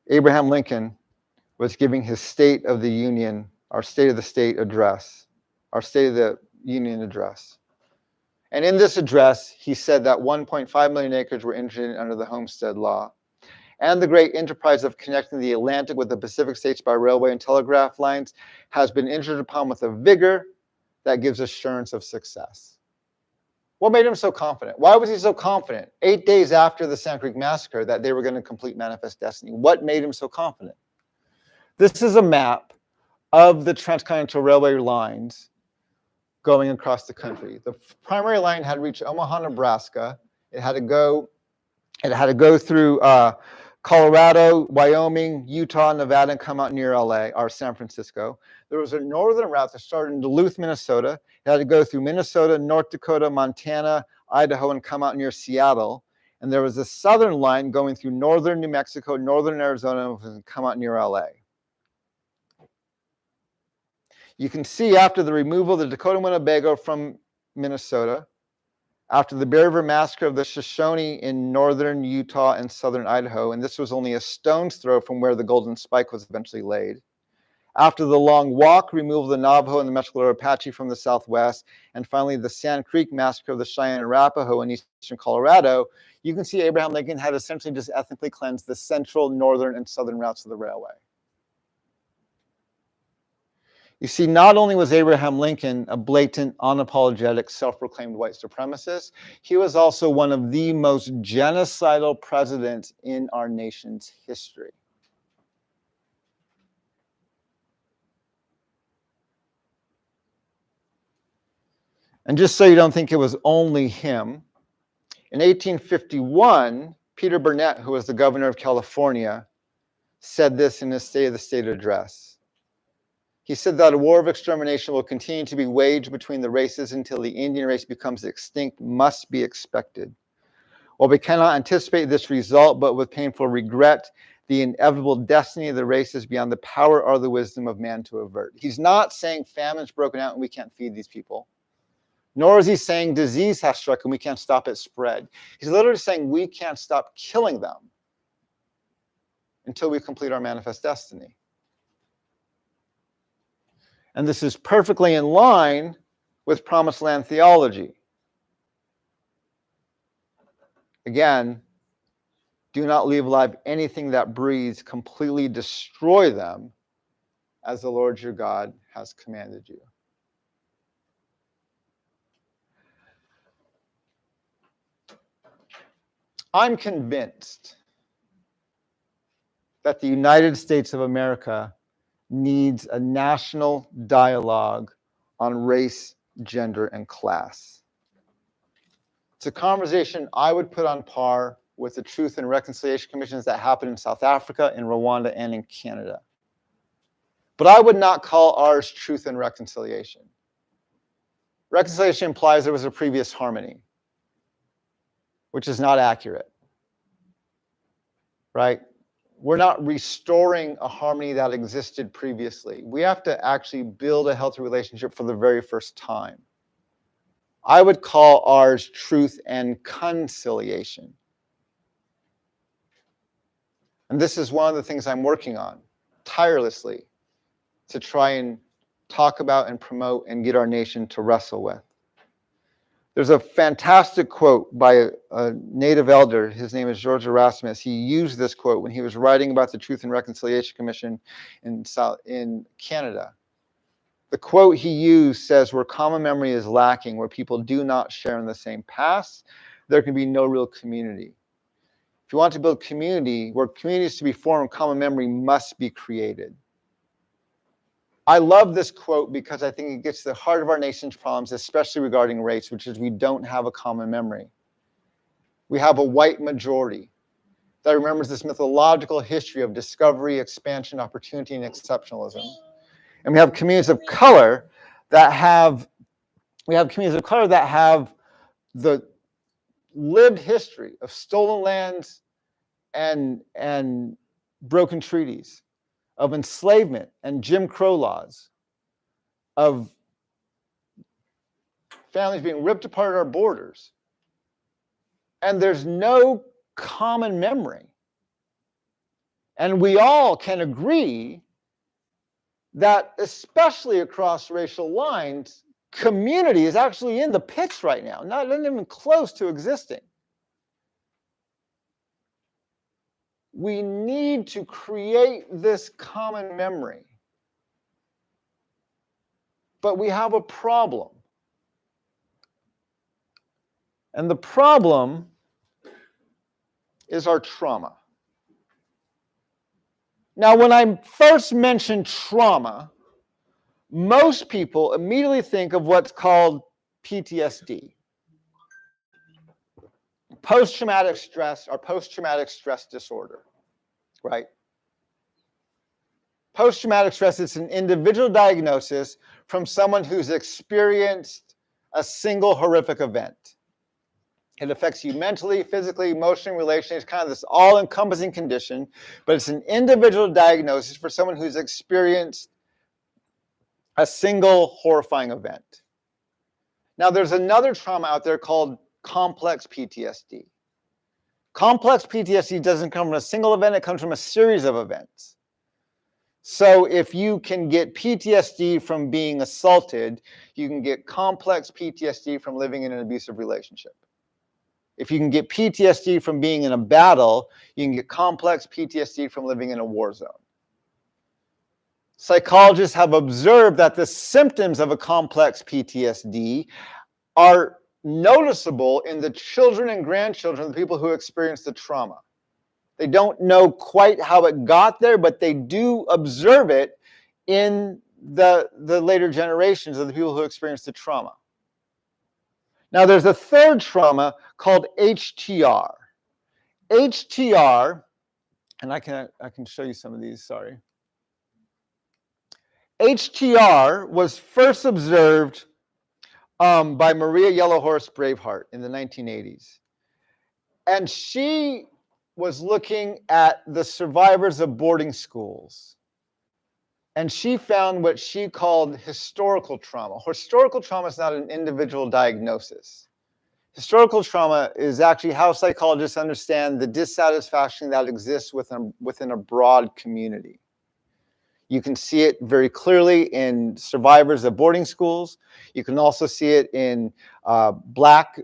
Abraham Lincoln was giving his State of the Union, our State of the State address, our State of the Union address. And in this address, he said that 1.5 million acres were injured under the Homestead Law, and the great enterprise of connecting the Atlantic with the Pacific states by railway and telegraph lines has been entered upon with a vigor that gives assurance of success. What made him so confident? Why was he so confident 8 days after the Sand Creek Massacre that they were going to complete Manifest Destiny? What made him so confident? This is a map of the Transcontinental Railway lines going across the country. The primary line had reached Omaha, Nebraska. It had to go through Colorado, Wyoming, Utah, Nevada, and come out near LA or San Francisco. There was a northern route that started in Duluth, Minnesota. It had to go through Minnesota, North Dakota, Montana, Idaho, and come out near Seattle. And there was a southern line going through northern New Mexico, northern Arizona, and come out near LA. You can see after the removal of the Dakota Winnebago from Minnesota, after the Bear River Massacre of the Shoshone in northern Utah and southern Idaho, and this was only a stone's throw from where the Golden Spike was eventually laid. After the Long Walk, removal of the Navajo and the Mescalero Apache from the southwest, and finally the Sand Creek Massacre of the Cheyenne and Arapaho in eastern Colorado, you can see Abraham Lincoln had essentially just ethnically cleansed the central, northern, and southern routes of the railway. You see, not only was Abraham Lincoln a blatant, unapologetic, self-proclaimed white supremacist, he was also one of the most genocidal presidents in our nation's history. And just so you don't think it was only him, in 1851, Peter Burnett, who was the governor of California, said this in his State of the State address. He said that a war of extermination will continue to be waged between the races until the Indian race becomes extinct must be expected. While we cannot anticipate this result, but with painful regret, the inevitable destiny of the race is beyond the power or the wisdom of man to avert. He's not saying famine's broken out and we can't feed these people. Nor is he saying disease has struck and we can't stop its spread. He's literally saying we can't stop killing them until we complete our manifest destiny. And this is perfectly in line with Promised Land theology. Again, do not leave alive anything that breathes. Completely destroy them as the Lord your God has commanded you. I'm convinced that the United States of America needs a national dialogue on race, gender, and class. It's a conversation I would put on par with the Truth and Reconciliation Commissions that happen in South Africa, in Rwanda, and in Canada. But I would not call ours truth and reconciliation. Reconciliation implies there was a previous harmony, which is not accurate, right? We're not restoring a harmony that existed previously. We have to actually build a healthy relationship for the very first time. I would call ours truth and conciliation. And this is one of the things I'm working on tirelessly to try and talk about and promote and get our nation to wrestle with. There's a fantastic quote by a native elder. His name is George Erasmus. He used this quote when he was writing about the Truth and Reconciliation Commission in Canada. The quote he used says, where common memory is lacking, where people do not share in the same past, there can be no real community. If you want to build community, where community is to be formed, common memory must be created. I love this quote because I think it gets to the heart of our nation's problems, especially regarding race, which is we don't have a common memory. We have a white majority that remembers this mythological history of discovery, expansion, opportunity, and exceptionalism. And we have communities of color that have the lived history of stolen lands and broken treaties, of enslavement and Jim Crow laws, of families being ripped apart at our borders. And there's no common memory. And we all can agree that, especially across racial lines, community is actually in the pits right now, not even close to existing. We need to create this common memory. But we have a problem. And the problem is our trauma. Now, when I first mention trauma, most people immediately think of what's called PTSD. Post-traumatic stress or post-traumatic stress disorder, right? Post-traumatic stress is an individual diagnosis from someone who's experienced a single horrific event. It affects you mentally, physically, emotionally, relationally. It's kind of this all-encompassing condition, but it's an individual diagnosis for someone who's experienced a single horrifying event. Now, there's another trauma out there called complex PTSD. Complex PTSD doesn't come from a single event, it comes from a series of events. So if you can get PTSD from being assaulted, you can get complex PTSD from living in an abusive relationship. If you can get PTSD from being in a battle, you can get complex PTSD from living in a war zone. Psychologists have observed that the symptoms of a complex PTSD are noticeable in the children and grandchildren of the people who experience the trauma. They don't know quite how it got there, but they do observe it in the later generations of the people who experience the trauma. Now, there's a third trauma called HTR. HTR, and I can show you some of these, sorry. HTR was first observed by Maria Yellowhorse Braveheart in the 1980s. And she was looking at the survivors of boarding schools. And she found what she called historical trauma. Historical trauma is not an individual diagnosis. Historical trauma is actually how psychologists understand the dissatisfaction that exists within a broad community. You can see it very clearly in survivors of boarding schools. You can also see it in Black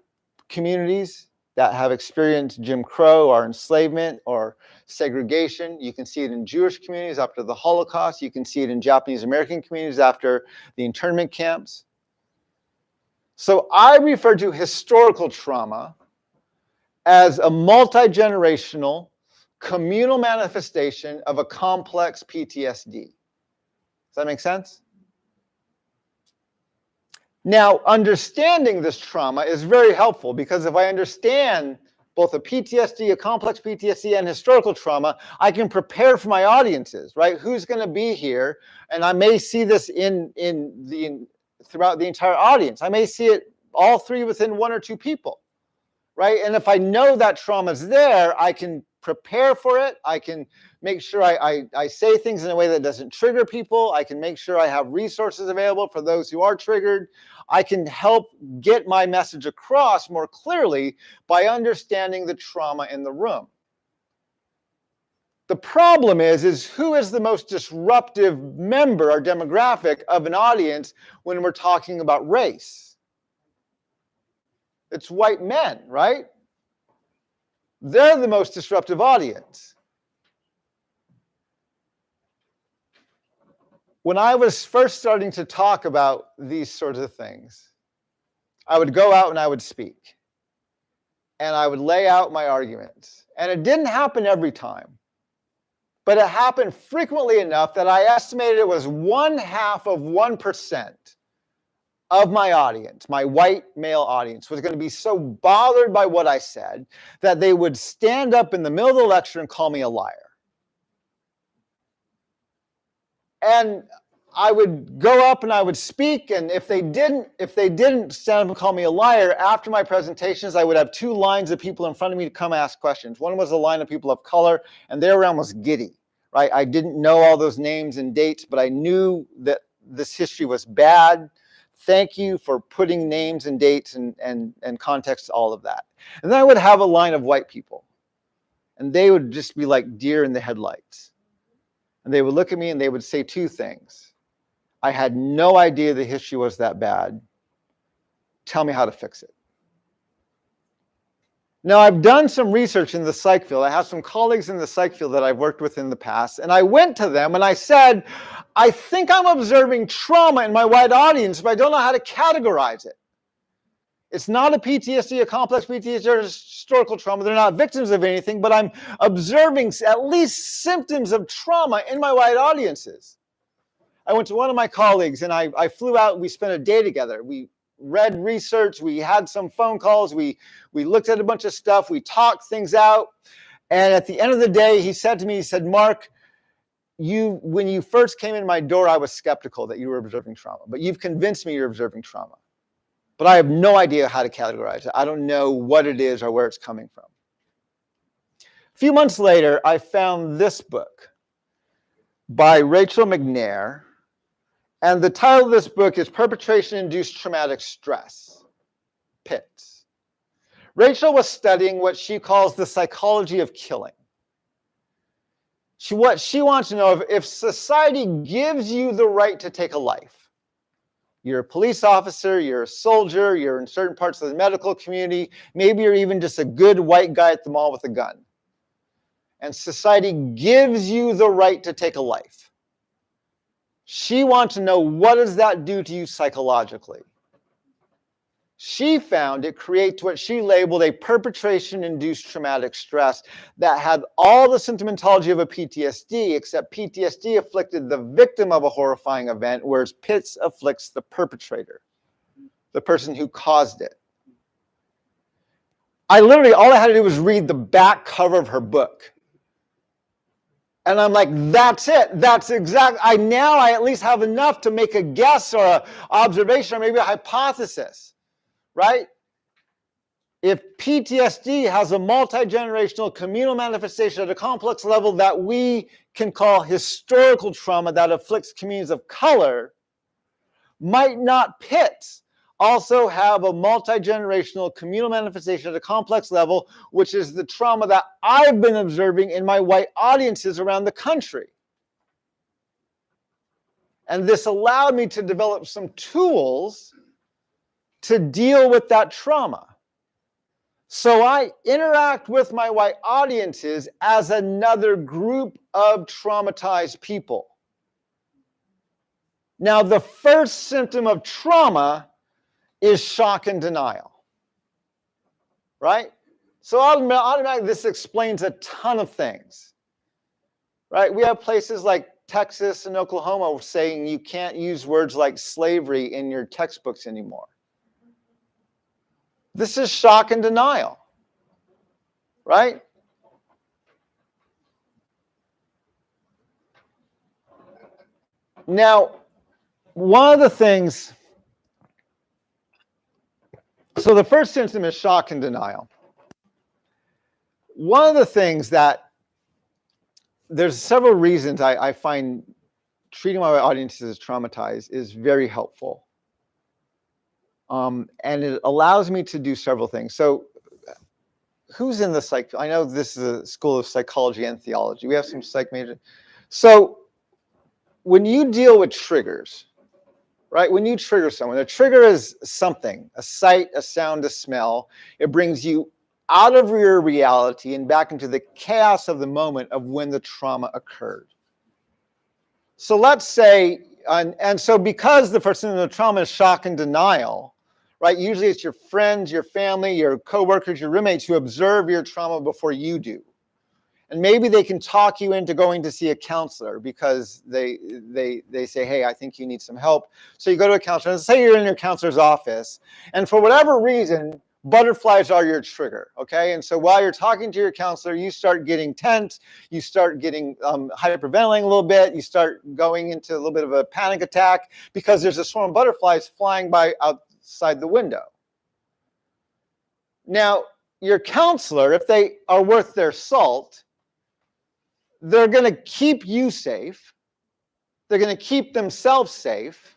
communities that have experienced Jim Crow or enslavement or segregation. You can see it in Jewish communities after the Holocaust. You can see it in Japanese American communities after the internment camps. So I refer to historical trauma as a multi-generational communal manifestation of a complex PTSD. Does that make sense? Now, understanding this trauma is very helpful because if I understand both a PTSD, a complex PTSD, and historical trauma, I can prepare for my audiences, right? Who's going to be here? And I may see this throughout the entire audience. I may see it all three within one or two people, right? And if I know that trauma is there, I can prepare for it. I can make sure I say things in a way that doesn't trigger people. I can make sure I have resources available for those who are triggered. I can help get my message across more clearly by understanding the trauma in the room. The problem is who is the most disruptive member or demographic of an audience when we're talking about race? It's white men, right? They're the most disruptive audience. When I was first starting to talk about these sorts of things, I would go out and I would speak. And I would lay out my arguments. And it didn't happen every time. But it happened frequently enough that I estimated it was 0.5% of my audience, my white male audience, was going to be so bothered by what I said that they would stand up in the middle of the lecture and call me a liar. And I would go up and I would speak, and if they didn't stand up and call me a liar, after my presentations, I would have two lines of people in front of me to come ask questions. One was a line of people of color, and they were almost giddy, right? I didn't know all those names and dates, but I knew that this history was bad. Thank you for putting names and dates and context to all of that. And then I would have a line of white people, and they would just be like deer in the headlights. And they would look at me and they would say two things. I had no idea the history was that bad. Tell me how to fix it. Now, I've done some research in the psych field. I have some colleagues in the psych field that I've worked with in the past. And I went to them and I said, I think I'm observing trauma in my white audience, but I don't know how to categorize it. It's not a PTSD, a complex PTSD, or historical trauma. They're not victims of anything, but I'm observing at least symptoms of trauma in my white audiences. I went to one of my colleagues and I flew out and we spent a day together. We read research, we had some phone calls, we looked at a bunch of stuff, we talked things out. And at the end of the day, he said to me, he said, Mark, when you first came in my door, I was skeptical that you were observing trauma, but you've convinced me you're observing trauma. But I have no idea how to categorize it. I don't know what it is or where it's coming from. A few months later, I found this book by Rachel McNair. And the title of this book is Perpetration-Induced Traumatic Stress, PITS. Rachel was studying what she calls the psychology of killing. What she wants to know if society gives you the right to take a life, you're a police officer, you're a soldier, you're in certain parts of the medical community, maybe you're even just a good white guy at the mall with a gun. And society gives you the right to take a life. She wants to know, what does that do to you psychologically? She found it creates what she labeled a perpetration-induced traumatic stress that had all the symptomatology of a PTSD, except PTSD afflicted the victim of a horrifying event, whereas PITS afflicts the perpetrator, the person who caused it. All I had to do was read the back cover of her book. And I'm like, that's it. That's exactly. Now I at least have enough to make a guess or an observation or maybe a hypothesis. Right? If PTSD has a multi-generational communal manifestation at a complex level that we can call historical trauma that afflicts communities of color, might not PITS also have a multi-generational communal manifestation at a complex level, which is the trauma that I've been observing in my white audiences around the country? And this allowed me to develop some tools to deal with that trauma. So I interact with my white audiences as another group of traumatized people. Now, the first symptom of trauma is shock and denial, right? So automatically, this explains a ton of things, right? We have places like Texas and Oklahoma saying you can't use words like slavery in your textbooks anymore. This is shock and denial, right? Now, one of the things, so the first symptom is shock and denial. One of the things that, there's several reasons I find treating my audiences as traumatized is very helpful. And it allows me to do several things. So who's in the psych? I know this is a school of psychology and theology. We have some psych majors. So when you deal with triggers, right? When you trigger someone, a trigger is something, a sight, a sound, a smell. It brings you out of your reality and back into the chaos of the moment of when the trauma occurred. So let's say, and so because the first symptom of trauma is shock and denial, right? Usually it's your friends, your family, your coworkers, your roommates who observe your trauma before you do. And maybe they can talk you into going to see a counselor because they say, hey, I think you need some help. So you go to a counselor. And say you're in your counselor's office, and for whatever reason, butterflies are your trigger, okay? And so while you're talking to your counselor, you start getting tense, you start getting hyperventilating a little bit, you start going into a little bit of a panic attack because there's a swarm of butterflies flying by outside the window. Now, your counselor, if they are worth their salt, they're going to keep you safe. They're going to keep themselves safe.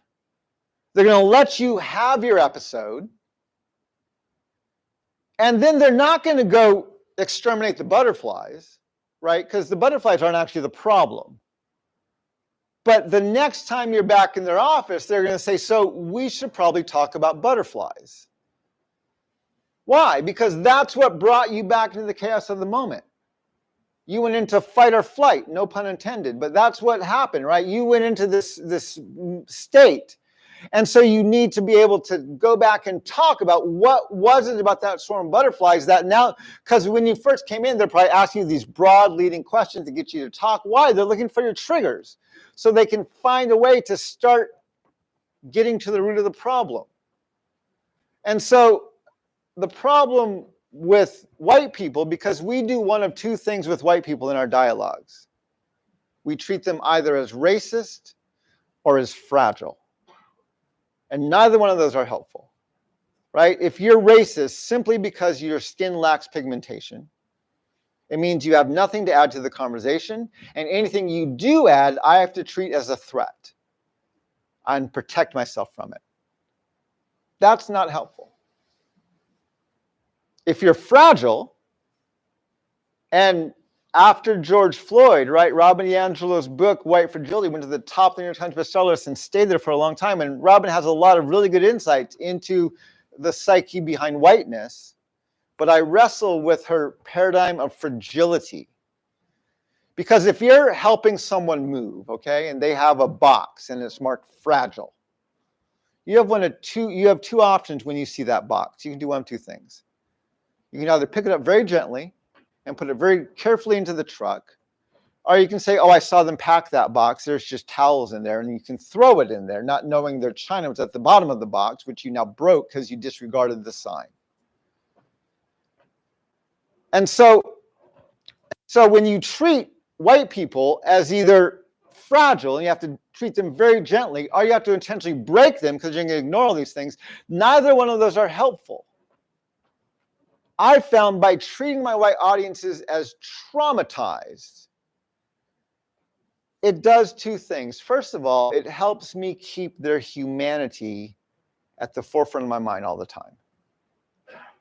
They're going to let you have your episode. And then they're not going to go exterminate the butterflies, right? Because the butterflies aren't actually the problem. But the next time you're back in their office, they're going to say, so we should probably talk about butterflies. Why? Because that's what brought you back into the chaos of the moment. You went into fight or flight, no pun intended, but that's what happened, right? You went into this state. And so you need to be able to go back and talk about what was it about that swarm of butterflies that now, because when you first came in, they're probably asking you these broad leading questions to get you to talk. Why? They're looking for your triggers so they can find a way to start getting to the root of the problem. And so the problem with white people, because we do one of two things with white people in our dialogues. We treat them either as racist or as fragile. And neither one of those are helpful, right? If you're racist simply because your skin lacks pigmentation, it means you have nothing to add to the conversation, and anything you do add, I have to treat as a threat and protect myself from it. That's not helpful. If you're fragile, and after George Floyd, right, Robin DiAngelo's book, White Fragility, went to the top of the New York Times bestseller list and stayed there for a long time. And Robin has a lot of really good insights into the psyche behind whiteness. But I wrestle with her paradigm of fragility. Because if you're helping someone move, okay, and they have a box and it's marked fragile, you have two options when you see that box. You can do one of two things. You can either pick it up very gently and put it very carefully into the truck, or you can say, oh, I saw them pack that box. There's just towels in there, and you can throw it in there, not knowing their china was at the bottom of the box, which you now broke because you disregarded the sign. And so when you treat white people as either fragile, and you have to treat them very gently, or you have to intentionally break them because you're going to ignore all these things, neither one of those are helpful. I found by treating my white audiences as traumatized, it does two things. First of all, it helps me keep their humanity at the forefront of my mind all the time.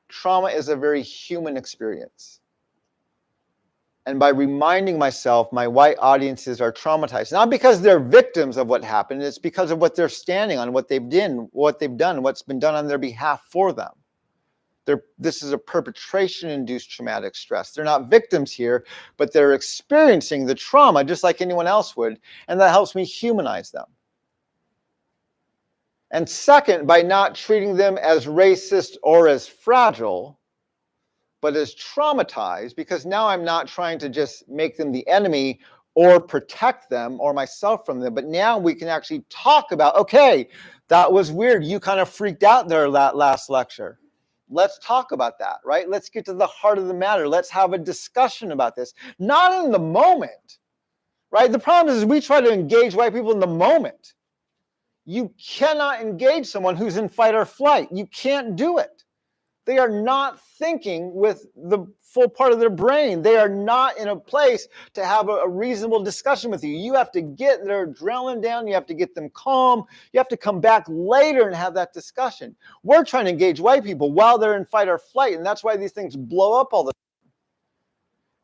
Trauma is a very human experience. And by reminding myself my white audiences are traumatized, not because they're victims of what happened, it's because of what they're standing on, what they've done, what's been done on their behalf for them. This is a perpetration-induced traumatic stress. They're not victims here, but they're experiencing the trauma just like anyone else would, and that helps me humanize them. And second, by not treating them as racist or as fragile, but as traumatized, because now I'm not trying to just make them the enemy or protect them or myself from them, but now we can actually talk about, okay, that was weird. You kind of freaked out there that last lecture. Let's talk about that, right? Let's get to the heart of the matter. Let's have a discussion about this. Not in the moment, right? The problem is we try to engage white people in the moment. You cannot engage someone who's in fight or flight. You can't do it. They are not thinking with the full part of their brain. They are not in a place to have a reasonable discussion with you. You have to get their adrenaline down. You have to get them calm. You have to come back later and have that discussion. We're trying to engage white people while they're in fight or flight, and that's why these things blow up all the time.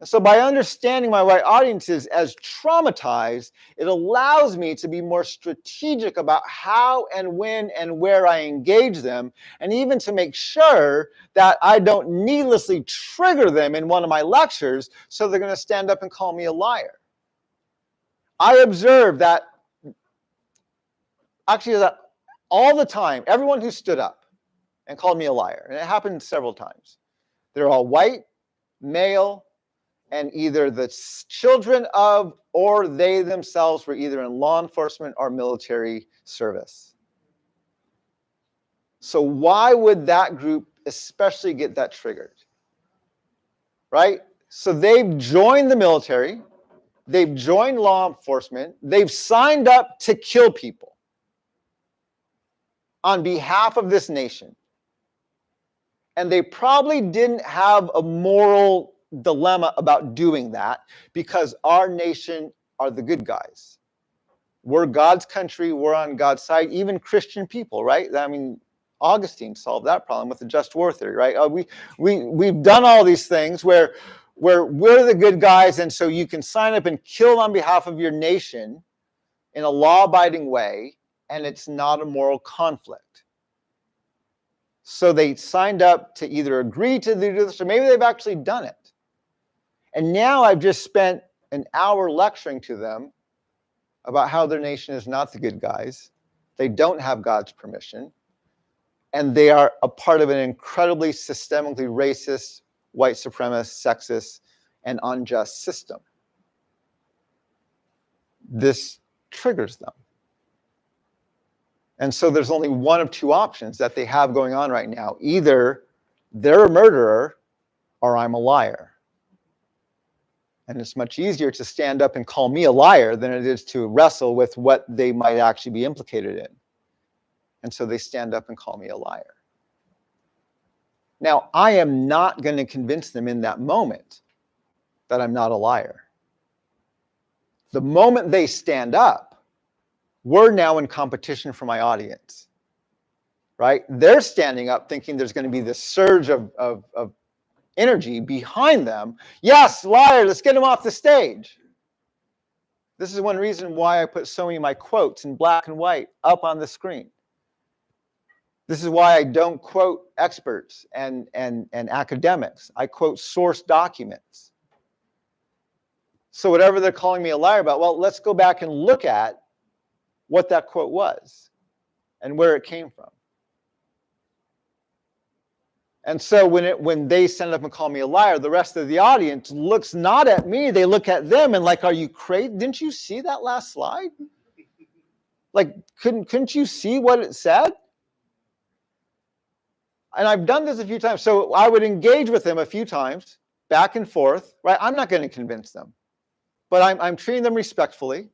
And so by understanding my white audiences as traumatized, it allows me to be more strategic about how and when and where I engage them, and even to make sure that I don't needlessly trigger them in one of my lectures so they're going to stand up and call me a liar. I observe that, actually, that all the time, everyone who stood up and called me a liar, and it happened several times, they're all white, male, and either the children of or they themselves were either in law enforcement or military service. So why would that group especially get that triggered? Right? So they've joined the military, they've joined law enforcement, they've signed up to kill people on behalf of this nation. And they probably didn't have a moral dilemma about doing that because our nation are the good guys. We're God's country. We're on God's side. Even Christian people, right? I mean, Augustine solved that problem with the just war theory, right? We've done all these things where we're the good guys, and so you can sign up and kill on behalf of your nation in a law-abiding way, and it's not a moral conflict. So they signed up to either agree to do this, or maybe they've actually done it. And now I've just spent an hour lecturing to them about how their nation is not the good guys. They don't have God's permission. And they are a part of an incredibly systemically racist, white supremacist, sexist, and unjust system. This triggers them. And so there's only one of two options that they have going on right now. Either they're a murderer or I'm a liar. And it's much easier to stand up and call me a liar than it is to wrestle with what they might actually be implicated in. And so they stand up and call me a liar. Now, I am not going to convince them in that moment that I'm not a liar. The moment they stand up, we're now in competition for my audience, right? They're standing up thinking there's going to be this surge of energy behind them. Yes, liar, let's get him off the stage. This is one reason why I put so many of my quotes in black and white up on the screen. This is why I don't quote experts and academics. I quote source documents. So whatever they're calling me a liar about, well, let's go back and look at what that quote was and where it came from. And so when they stand up and call me a liar, the rest of the audience looks not at me, they look at them and like, are you crazy? Didn't you see that last slide? Like, couldn't you see what it said? And I've done this a few times. So I would engage with them a few times, back and forth, right? I'm not going to convince them, but I'm treating them respectfully.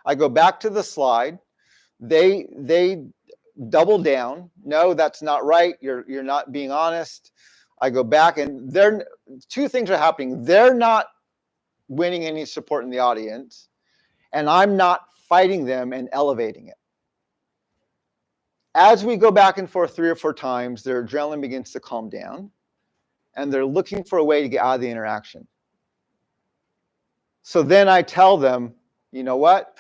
I go back to the slide. They double down. No, that's not right. You're not being honest. I go back, and two things are happening. They're not winning any support in the audience, and I'm not fighting them and elevating it. As we go back and forth 3 or 4 times, their adrenaline begins to calm down, and they're looking for a way to get out of the interaction. So then I tell them, you know what?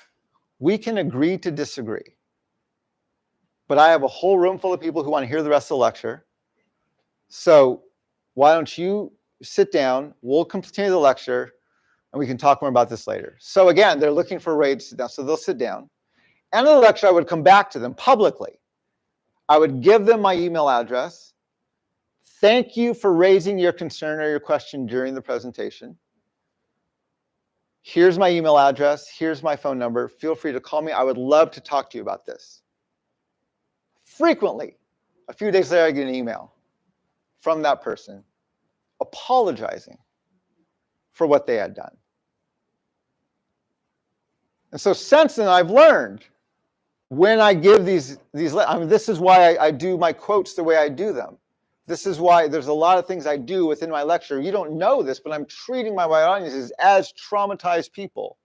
We can agree to disagree. But I have a whole room full of people who want to hear the rest of the lecture. So why don't you sit down, we'll continue the lecture, and we can talk more about this later. So again, they're looking for Ray to sit down, so they'll sit down. End of the lecture, I would come back to them publicly. I would give them my email address. Thank you for raising your concern or your question during the presentation. Here's my email address. Here's my phone number. Feel free to call me. I would love to talk to you about this. Frequently, a few days later, I get an email from that person apologizing for what they had done. And so since then, I've learned when I give these I mean, this is why I do my quotes the way I do them. This is why there's a lot of things I do within my lecture. You don't know this, but I'm treating my audiences as traumatized people.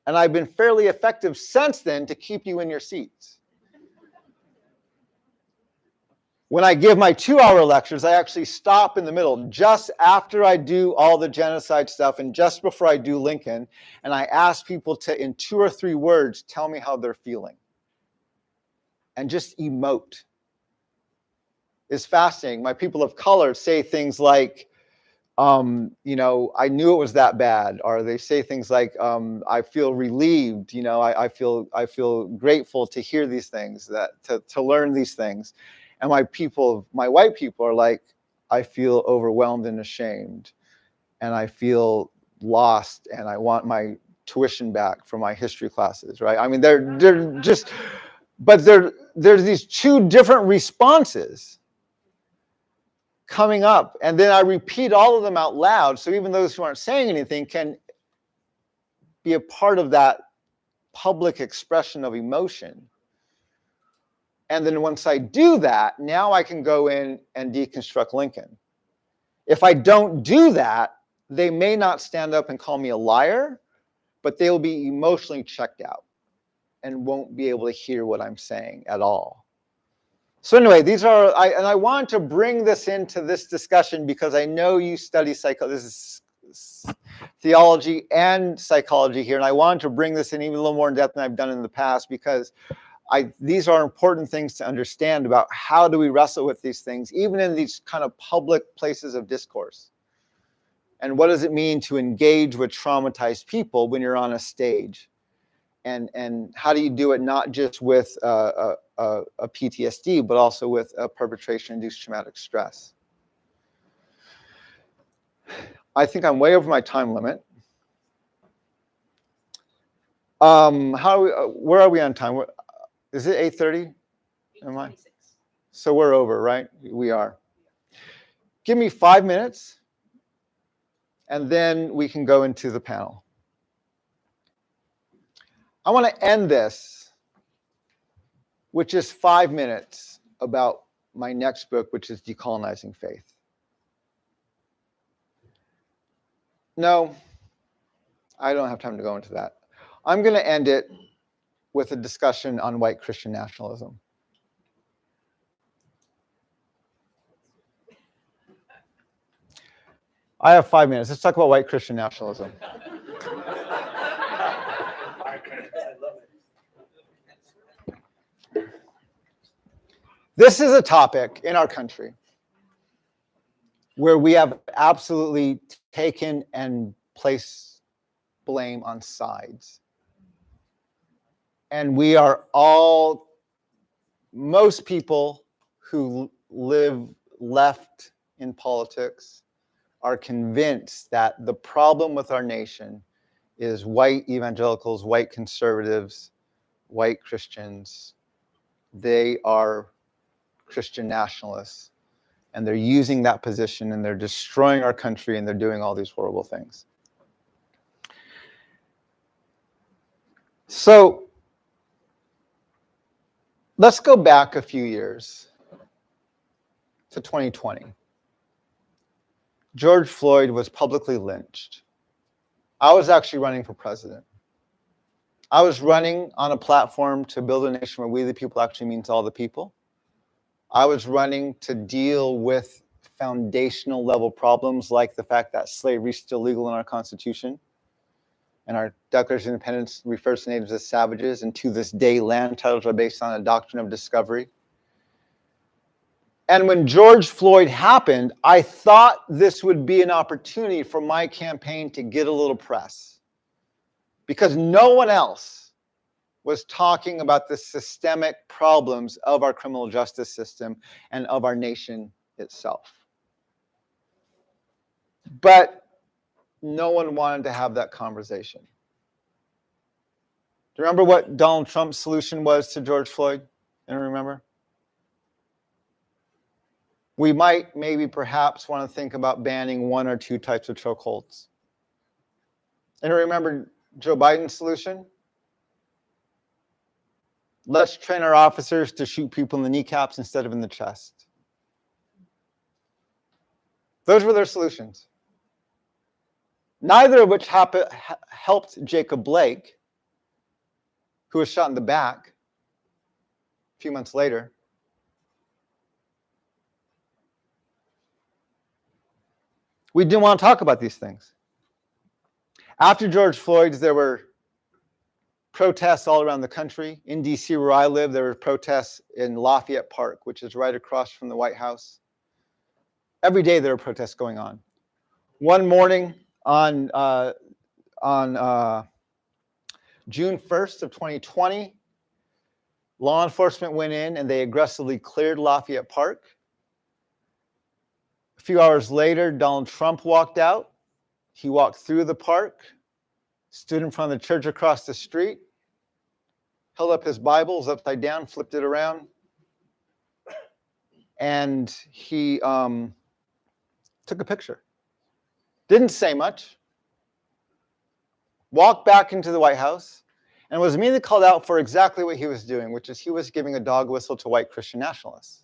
And I've been fairly effective since then to keep you in your seats. When I give my 2-hour lectures, I actually stop in the middle just after I do all the genocide stuff and just before I do Lincoln, and I ask people to, in 2 or 3 words, tell me how they're feeling. And just emote. It's fascinating. My people of color say things like, you know, I knew it was that bad, or they say things like, I feel relieved, you know, I feel grateful to hear these things, to learn these things. And my white people are like, I feel overwhelmed and ashamed, and I feel lost, and I want my tuition back for my history classes, right? I mean, they're just, but there's these 2 different responses coming up, and then I repeat all of them out loud, so even those who aren't saying anything can be a part of that public expression of emotion. And then once I do that, now I can go in and deconstruct Lincoln. If I don't do that, they may not stand up and call me a liar, but they will be emotionally checked out and won't be able to hear what I'm saying at all. So anyway, I wanted to bring this into this discussion because I know you study psychology. This is theology and psychology here, and I wanted to bring this in even a little more in depth than I've done in the past because these are important things to understand about how do we wrestle with these things, even in these kind of public places of discourse. And what does it mean to engage with traumatized people when you're on a stage? And how do you do it not just with a PTSD, but also with a perpetration-induced traumatic stress? I think I'm way over my time limit. Where are we on time? Is it 8:30? Am I? So we're over, right? We are. Give me 5 minutes, and then we can go into the panel. I want to end this with just 5 minutes about my next book, which is Decolonizing Faith. No, I don't have time to go into that. I'm going to end it with a discussion on white Christian nationalism. I have 5 minutes. Let's talk about white Christian nationalism. This is a topic in our country where we have absolutely taken and placed blame on sides. And we are all, most people who live left in politics are convinced that the problem with our nation is white evangelicals, white conservatives, white Christians. They are Christian nationalists, and they're using that position, and they're destroying our country, and they're doing all these horrible things. So let's go back a few years to 2020. George Floyd was publicly lynched. I was actually running for president. I was running on a platform to build a nation where we the people actually means all the people. I was running to deal with foundational level problems like the fact that slavery is still legal in our Constitution, and our Declaration of Independence refers to natives as savages, and to this day land titles are based on a doctrine of discovery. And when George Floyd happened, I thought this would be an opportunity for my campaign to get a little press, because no one else was talking about the systemic problems of our criminal justice system and of our nation itself. But no one wanted to have that conversation. Do you remember what Donald Trump's solution was to George Floyd? Anyone remember? We might maybe perhaps want to think about banning one or two types of chokeholds. And remember Joe Biden's solution? Let's train our officers to shoot people in the kneecaps instead of in the chest. Those were their solutions. Neither of which helped Jacob Blake, who was shot in the back a few months later. We didn't want to talk about these things. After George Floyd's, there were protests all around the country. In D.C., where I live, there were protests in Lafayette Park, which is right across from the White House. Every day there were protests going on. One morning on June 1st of 2020, law enforcement went in and they aggressively cleared Lafayette Park. A few hours later, Donald Trump walked out. He walked through the park, stood in front of the church across the street, held up his Bibles upside down, flipped it around, and he took a picture. Didn't say much. Walked back into the White House and was immediately called out for exactly what he was doing, which is he was giving a dog whistle to white Christian nationalists.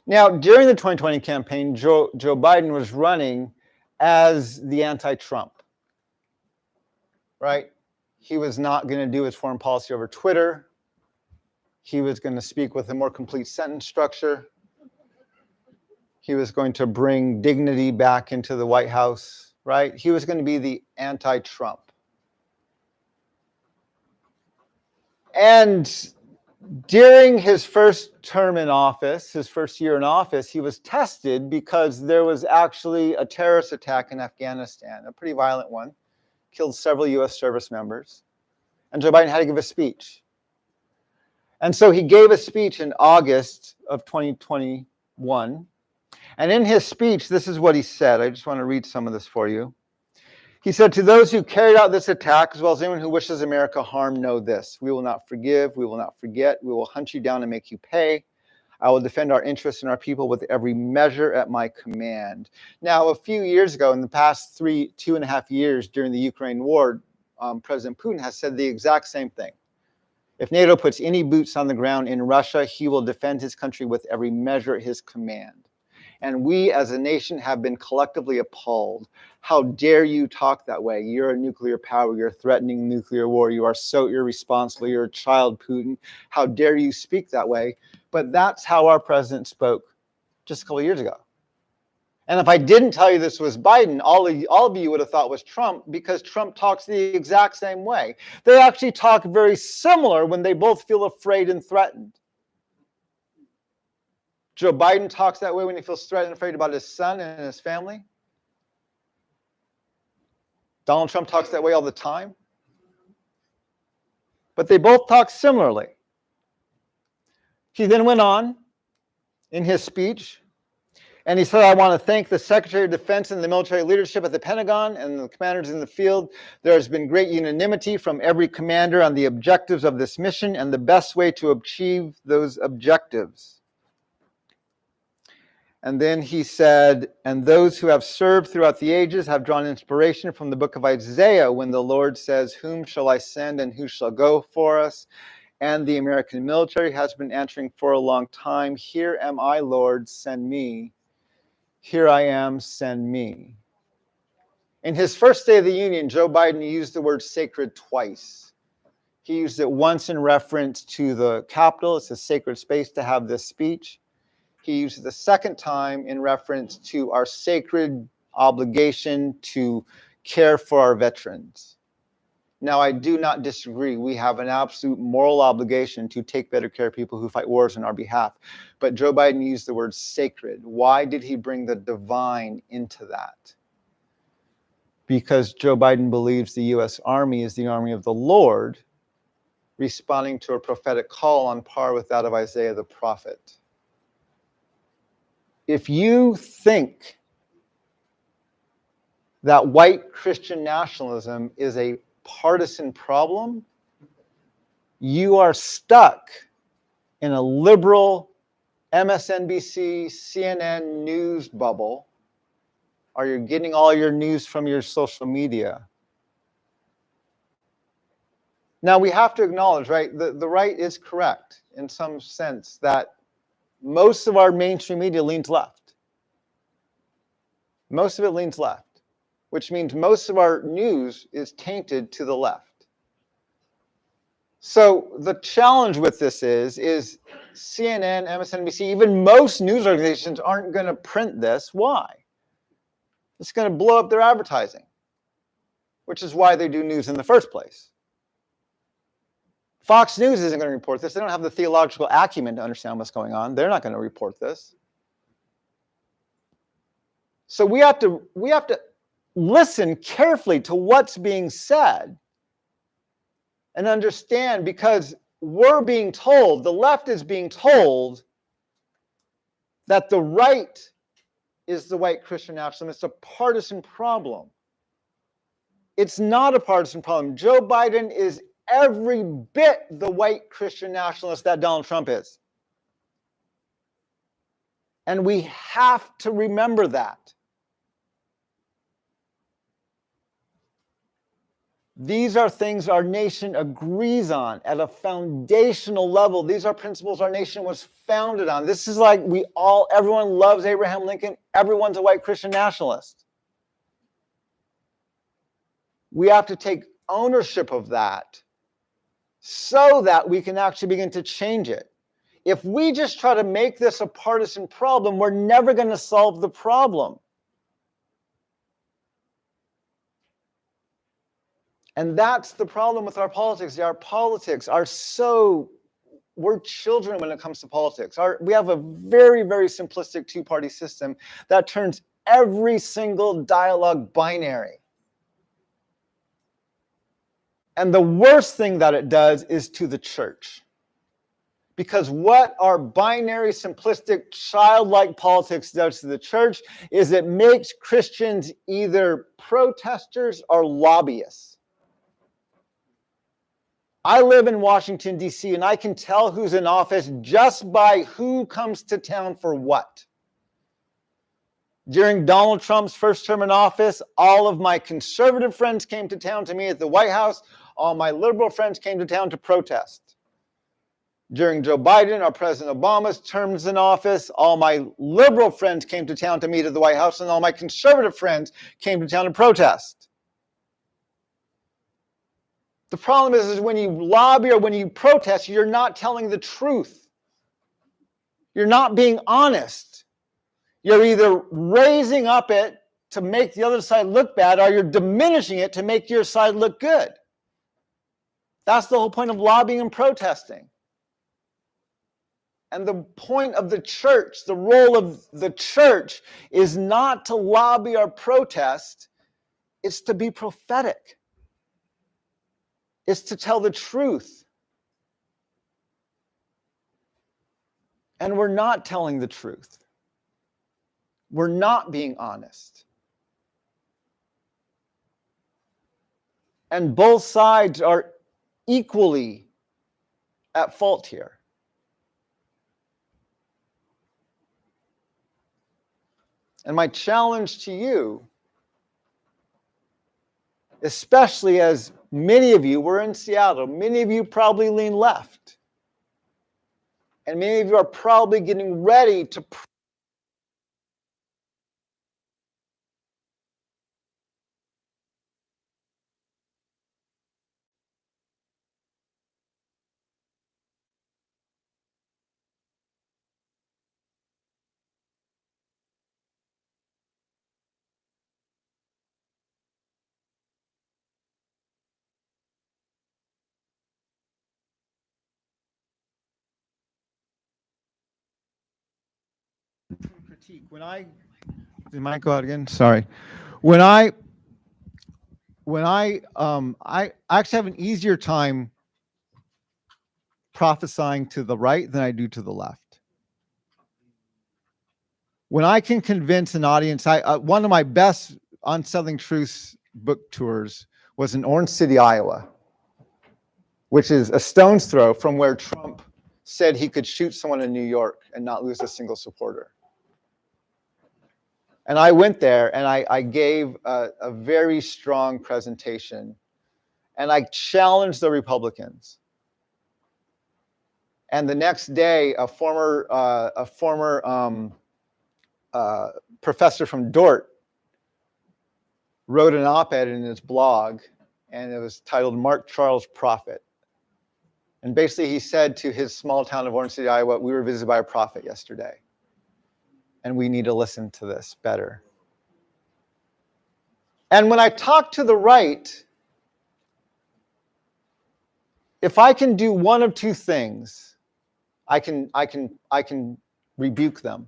Now, during the 2020 campaign, Joe Biden was running as the anti-Trump, right? He was not going to do his foreign policy over Twitter. He was going to speak with a more complete sentence structure. He was going to bring dignity back into the White House, right? He was going to be the anti-Trump. And during his first term in office, his first year in office, he was tested because there was actually a terrorist attack in Afghanistan, a pretty violent one, killed several U.S. service members. And Joe Biden had to give a speech. And so he gave a speech in August of 2021. And in his speech, this is what he said. I just want to read some of this for you. He said, "To those who carried out this attack, as well as anyone who wishes America harm, know this. We will not forgive. We will not forget. We will hunt you down and make you pay. I will defend our interests and our people with every measure at my command." Now, a few years ago, in the past 2.5 years during the Ukraine war, President Putin has said the exact same thing. If NATO puts any boots on the ground in Russia, he will defend his country with every measure at his command. And we as a nation have been collectively appalled. How dare you talk that way? You're a nuclear power. You're threatening nuclear war. You are so irresponsible. You're a child, Putin. How dare you speak that way? But that's how our president spoke just a couple of years ago. And if I didn't tell you this was Biden, all of you would have thought it was Trump, because Trump talks the exact same way. They actually talk very similar when they both feel afraid and threatened. Joe Biden talks that way when he feels threatened and afraid about his son and his family. Donald Trump talks that way all the time. But they both talk similarly. He then went on in his speech, and he said, "I want to thank the Secretary of Defense and the military leadership at the Pentagon and the commanders in the field. There has been great unanimity from every commander on the objectives of this mission and the best way to achieve those objectives." And then he said, "And those who have served throughout the ages have drawn inspiration from the book of Isaiah when the Lord says, 'Whom shall I send and who shall go for us?' And the American military has been answering for a long time, 'Here am I, Lord, send me. Here I am, send me.'" In his first State of the Union, Joe Biden used the word sacred twice. He used it once in reference to the Capitol. It's a sacred space to have this speech. He used it the second time in reference to our sacred obligation to care for our veterans. Now, I do not disagree. We have an absolute moral obligation to take better care of people who fight wars on our behalf. But Joe Biden used the word sacred. Why did he bring the divine into that? Because Joe Biden believes the U.S. Army is the army of the Lord, responding to a prophetic call on par with that of Isaiah the prophet. If you think that white Christian nationalism is a partisan problem, you are stuck in a liberal MSNBC, CNN news bubble, or you're getting all your news from your social media. Now, we have to acknowledge, right, the right is correct in some sense that most of our mainstream media leans left. Most of it leans left, which means most of our news is tainted to the left. So the challenge with this is CNN, MSNBC, even most news organizations aren't going to print this. Why? It's going to blow up their advertising, which is why they do news in the first place. Fox News isn't going to report this. They don't have the theological acumen to understand what's going on. They're not going to report this. So we have to listen carefully to what's being said and understand, because we're being told, the left is being told, that the right is the white Christian nationalism. It's a partisan problem. It's not a partisan problem. Joe Biden is every bit the white Christian nationalist that Donald Trump is. And we have to remember that. These are things our nation agrees on at a foundational level. These are principles our nation was founded on. This is like everyone loves Abraham Lincoln. Everyone's a white Christian nationalist. We have to take ownership of that so that we can actually begin to change it. If we just try to make this a partisan problem, we're never going to solve the problem. And that's the problem with our politics. Our politics are we're children when it comes to politics. We have a very, very simplistic two-party system that turns every single dialogue binary. And the worst thing that it does is to the church. Because what our binary, simplistic, childlike politics does to the church is it makes Christians either protesters or lobbyists. I live in Washington, D.C., and I can tell who's in office just by who comes to town for what. During Donald Trump's first term in office, all of my conservative friends came to town to me at the White House. All my liberal friends came to town to protest. During Joe Biden or President Obama's terms in office, all my liberal friends came to town to meet at the White House, and all my conservative friends came to town to protest. The problem is when you lobby or when you protest, you're not telling the truth. You're not being honest. You're either raising up it to make the other side look bad, or you're diminishing it to make your side look good. That's the whole point of lobbying and protesting. And the point of the church, the role of the church, is not to lobby or protest, it's to be prophetic. It's to tell the truth. And we're not telling the truth. We're not being honest. And both sides are equally at fault here. And my challenge to you, especially as many of you were in Seattle, many of you probably lean left. And many of you are probably getting ready to critique. Did mic go out again? Sorry. When I actually have an easier time prophesying to the right than I do to the left. When I can convince an audience, one of my best Unsettling Truths book tours was in Orange City, Iowa, which is a stone's throw from where Trump said he could shoot someone in New York and not lose a single supporter. And I went there and I gave a very strong presentation, and I challenged the Republicans. And the next day, a former professor from Dort wrote an op-ed in his blog, and it was titled "Mark Charles Prophet." And basically, he said to his small town of Orange City, Iowa, "We were visited by a prophet yesterday, and we need to listen to this better." And when I talk to the right, if I can do one of two things, I can rebuke them.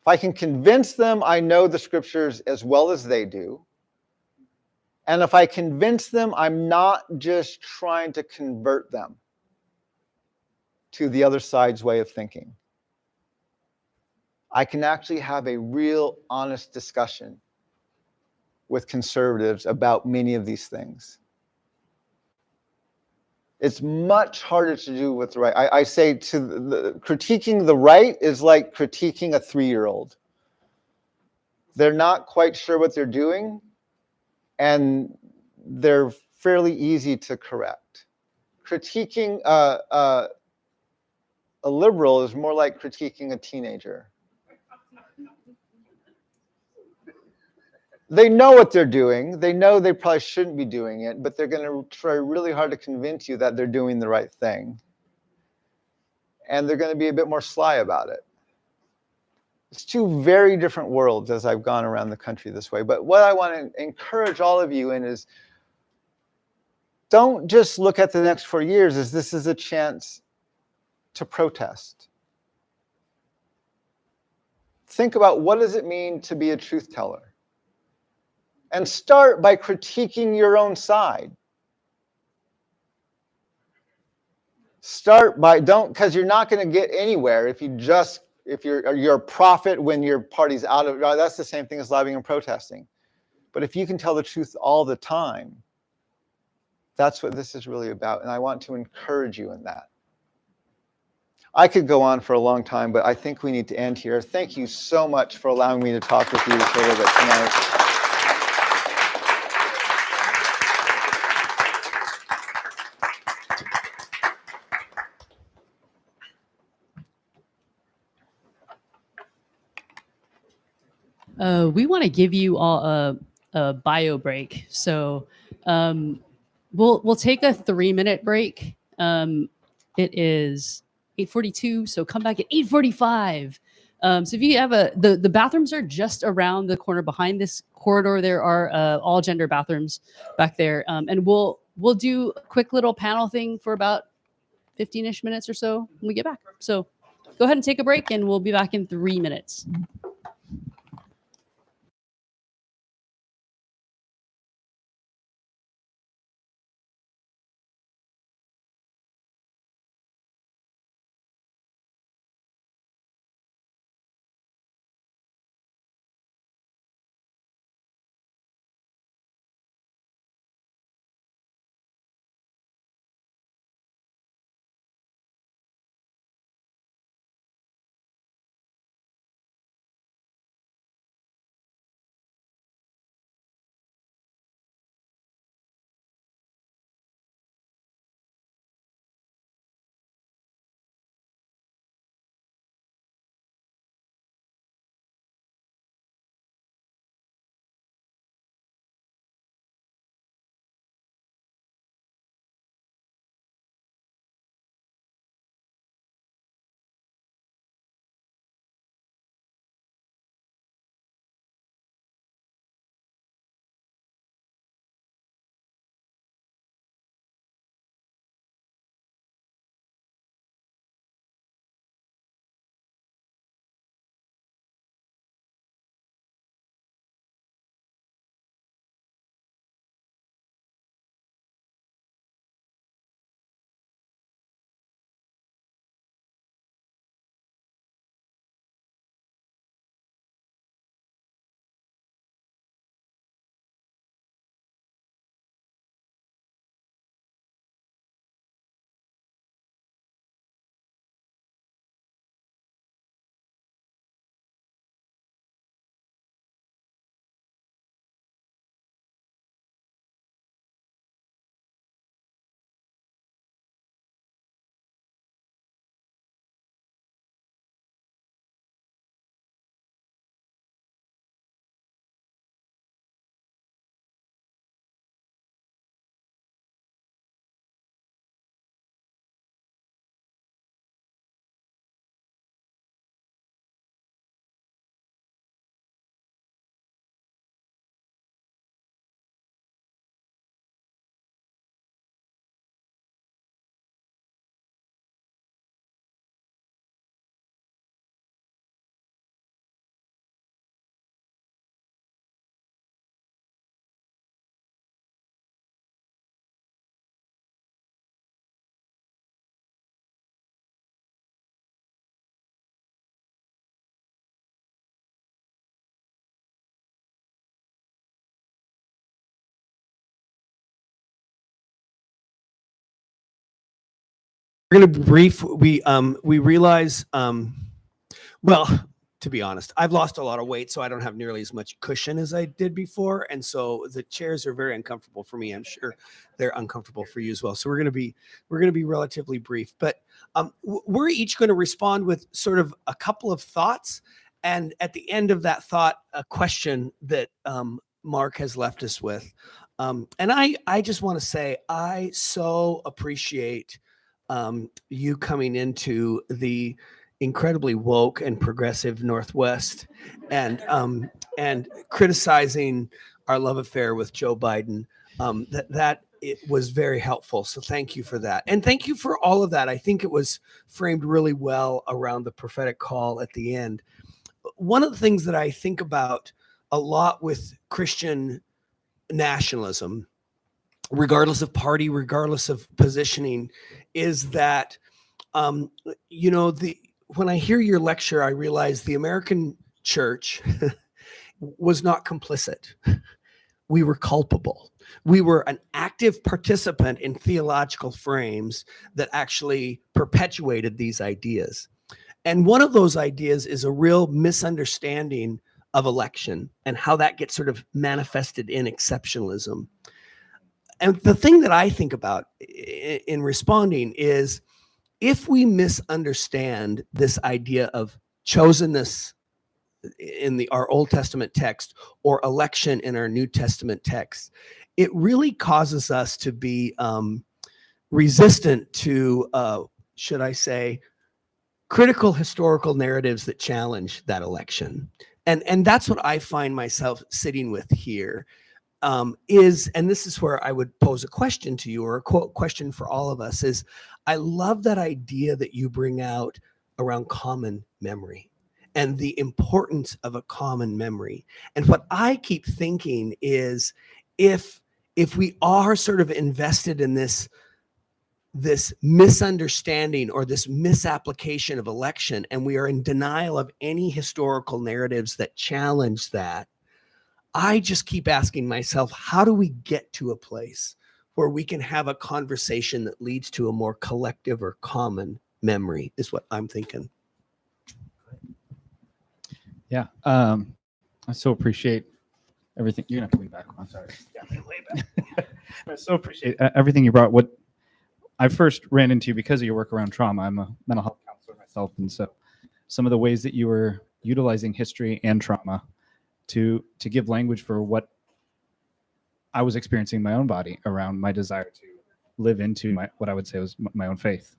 If I can convince them I know the scriptures as well as they do, and if I convince them I'm not just trying to convert them to the other side's way of thinking, I can actually have a real honest discussion with conservatives about many of these things. It's much harder to do with the right. I say critiquing the right is like critiquing a 3-year-old. They're not quite sure what they're doing, and they're fairly easy to correct. Critiquing a liberal is more like critiquing a teenager. They know what they're doing. They know they probably shouldn't be doing it, but they're going to try really hard to convince you that they're doing the right thing. And they're going to be a bit more sly about it. It's two very different worlds as I've gone around the country this way. But what I want to encourage all of you in is don't just look at the next 4 years as this is a chance to protest. Think about what does it mean to be a truth teller? And start by critiquing your own side. Start by, because you're not going to get anywhere if you're a prophet when your party's out of, that's the same thing as lobbying and protesting. But if you can tell the truth all the time, that's what this is really about. And I want to encourage you in that. I could go on for a long time, but I think we need to end here. Thank you so much for allowing me to talk with you for a little bit tonight. We want to give you all a bio break. So we'll take a 3-minute break. It is 8:42, so come back at 8:45. So if you have the bathrooms are just around the corner behind this corridor. There are all gender bathrooms back there, and we'll do a quick little panel thing for about 15-ish minutes or so when we get back. So go ahead and take a break, and we'll be back in 3 minutes. We're going to be brief. We realize, well, to be honest, I've lost a lot of weight, so I don't have nearly as much cushion as I did before, and so the chairs are very uncomfortable for me. I'm sure they're uncomfortable for you as well. So we're going to be relatively brief, but we're each going to respond with sort of a couple of thoughts, and at the end of that thought, a question that Mark has left us with. And I just want to say I so appreciate you coming into the incredibly woke and progressive Northwest and criticizing our love affair with Joe Biden. That it was very helpful. So thank you for that. And thank you for all of that. I think it was framed really well around the prophetic call at the end. One of the things that I think about a lot with Christian nationalism, regardless of party, regardless of positioning, is that, when I hear your lecture, I realize the American church was not complicit. We were culpable. We were an active participant in theological frames that actually perpetuated these ideas. And one of those ideas is a real misunderstanding of election and how that gets sort of manifested in exceptionalism. And the thing that I think about in responding is, if we misunderstand this idea of chosenness in our Old Testament text or election in our New Testament text, it really causes us to be resistant to, should I say, critical historical narratives that challenge that election. And that's what I find myself sitting with here. And this is where I would pose a question to you, or a quote question for all of us, is I love that idea that you bring out around common memory and the importance of a common memory. And what I keep thinking is, if we are sort of invested in this misunderstanding or this misapplication of election, and we are in denial of any historical narratives that challenge that, I just keep asking myself, how do we get to a place where we can have a conversation that leads to a more collective or common memory, is what I'm thinking. Yeah. I so appreciate everything. You're going to have to lean back. I'm sorry. Yeah, way back. I so appreciate everything you brought. What I first ran into because of your work around trauma. I'm a mental health counselor myself. And so some of the ways that you were utilizing history and trauma to give language for what I was experiencing in my own body around my desire to live into what I would say was my own faith.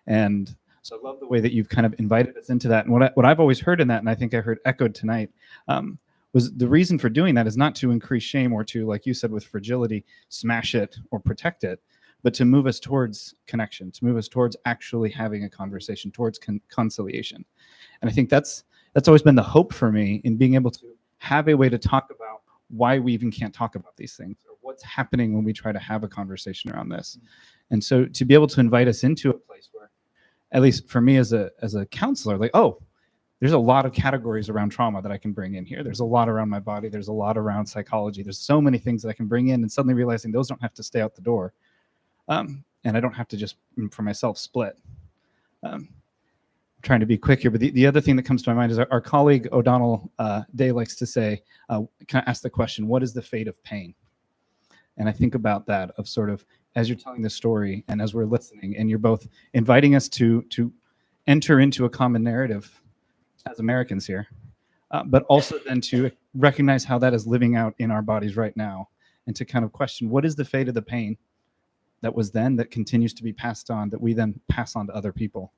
And so I love the way that you've kind of invited us into that. And what I've always heard in that, and I think I heard echoed tonight, was the reason for doing that is not to increase shame or to, like you said, with fragility, smash it or protect it, but to move us towards connection, to move us towards actually having a conversation, towards conciliation. And I think that's always been the hope for me in being able to have a way to talk about why we even can't talk about these things, or what's happening when we try to have a conversation around this. And so to be able to invite us into a place where, at least for me as a counselor, like, oh, there's a lot of categories around trauma that I can bring in here. There's a lot around my body. There's a lot around psychology. There's so many things that I can bring in, and suddenly realizing those don't have to stay out the door. And I don't have to just, for myself, split. Trying to be quick here, but the other thing that comes to my mind is our colleague O'Donnell Day likes to say, kind of ask the question, what is the fate of pain? And I think about that, of sort of, as you're telling the story and as we're listening, and you're both inviting us to enter into a common narrative as Americans here, but also then to recognize how that is living out in our bodies right now, and to kind of question, what is the fate of the pain that was then, that continues to be passed on, that we then pass on to other people.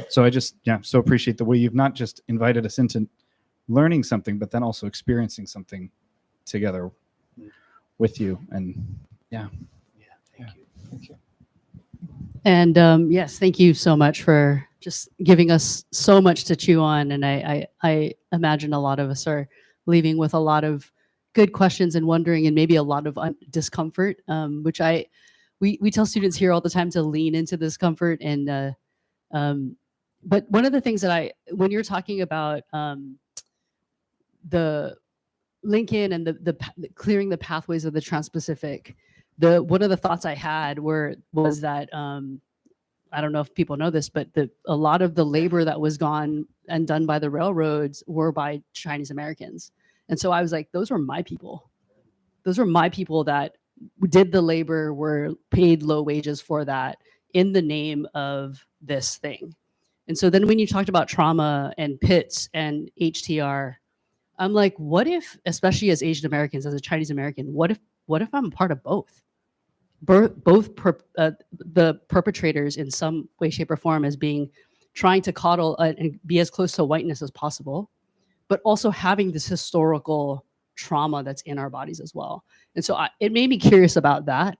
So I just, so appreciate the way you've not just invited us into learning something, but then also experiencing something together with you. And thank you. And yes, thank you so much for just giving us so much to chew on. And I imagine a lot of us are leaving with a lot of good questions and wondering, and maybe a lot of discomfort, which we tell students here all the time to lean into discomfort. And but one of the things that when you're talking about the Lincoln and the clearing the pathways of the Trans-Pacific, one of the thoughts I had was that I don't know if people know this, but a lot of the labor that was gone and done by the railroads were by Chinese Americans. And so I was like, those were my people. Those were my people that did the labor, were paid low wages for that in the name of this thing. And so then when you talked about trauma and pits and HTR, I'm like, what if, especially as Asian Americans, as a Chinese American, what if I'm a part of both? The perpetrators in some way, shape, or form as being trying to coddle and be as close to whiteness as possible, but also having this historical trauma that's in our bodies as well. And so it made me curious about that.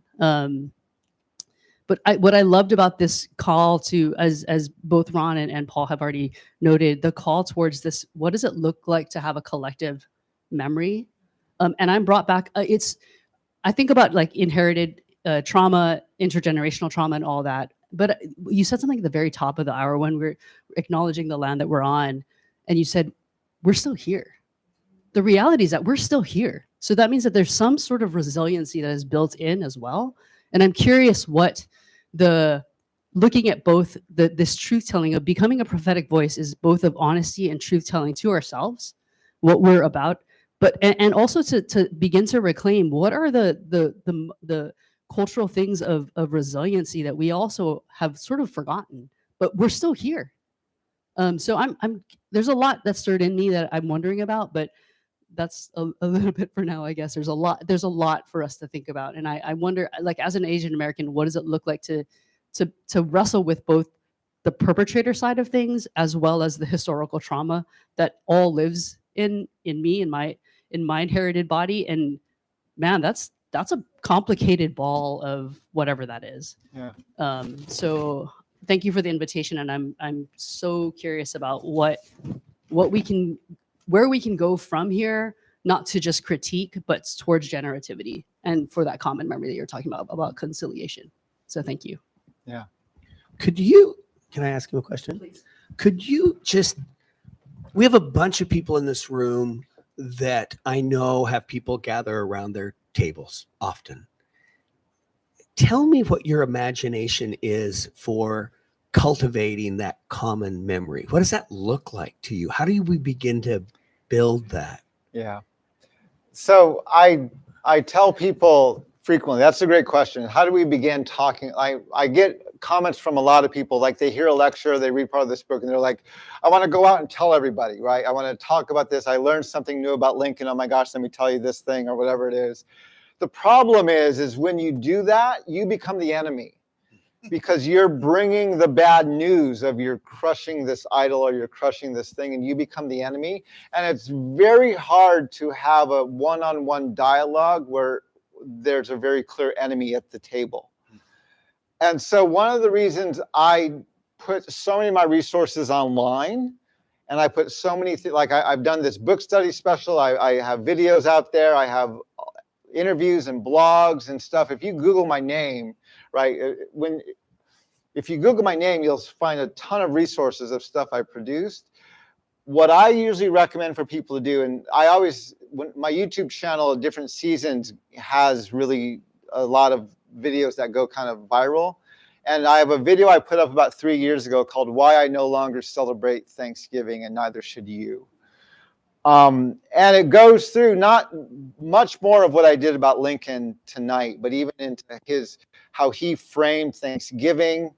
But what I loved about this call to, as both Ron and Paul have already noted, the call towards this, what does it look like to have a collective memory? And I'm brought back, I think about like inherited trauma, intergenerational trauma and all that. But you said something at the very top of the hour when we're acknowledging the land that we're on, and you said, we're still here. The reality is that we're still here. So that means that there's some sort of resiliency that is built in as well. And I'm curious what looking at both this truth telling of becoming a prophetic voice is both of honesty and truth telling to ourselves, what we're about, but and also to begin to reclaim what are the cultural things of resiliency that we also have sort of forgotten, but we're still here. So I'm there's a lot that's stirred in me that I'm wondering about, but that's a little bit for now, I guess. There's a lot for us to think about. And I wonder, like, as an Asian American, what does it look like to wrestle with both the perpetrator side of things as well as the historical trauma that all lives in me, in my inherited body. And man, that's a complicated ball of whatever that is. Yeah. So thank you for the invitation. And I'm so curious about where we can go from here, not to just critique, but towards generativity and for that common memory that you're talking about conciliation. So thank you. Yeah. Can I ask you a question? Please. We have a bunch of people in this room that I know have people gather around their tables often. Tell me what your imagination is for cultivating that common memory. What does that look like to you? How do we begin to build that? Yeah. So I tell people frequently, that's a great question. How do we begin talking? I get comments from a lot of people, like they hear a lecture, they read part of this book, and they're like, I want to go out and tell everybody, right? I want to talk about this. I learned something new about Lincoln. Oh my gosh, let me tell you this thing or whatever it is. The problem is when you do that, you become the enemy. Because you're bringing the bad news of you're crushing this idol or you're crushing this thing, and you become the enemy. And it's very hard to have a one-on-one dialogue where there's a very clear enemy at the table. And so one of the reasons I put so many of my resources online, and I put so many like I've done this book study special, I have videos out there, I have interviews and blogs and stuff. If you Google my name, right, if you Google my name, you'll find a ton of resources of stuff I produced. What I usually recommend for people to do, and when my YouTube channel at different seasons has really a lot of videos that go kind of viral. And I have a video I put up about 3 years ago called Why I No Longer Celebrate Thanksgiving and Neither Should You. And it goes through not much more of what I did about Lincoln tonight, but even into how he framed Thanksgiving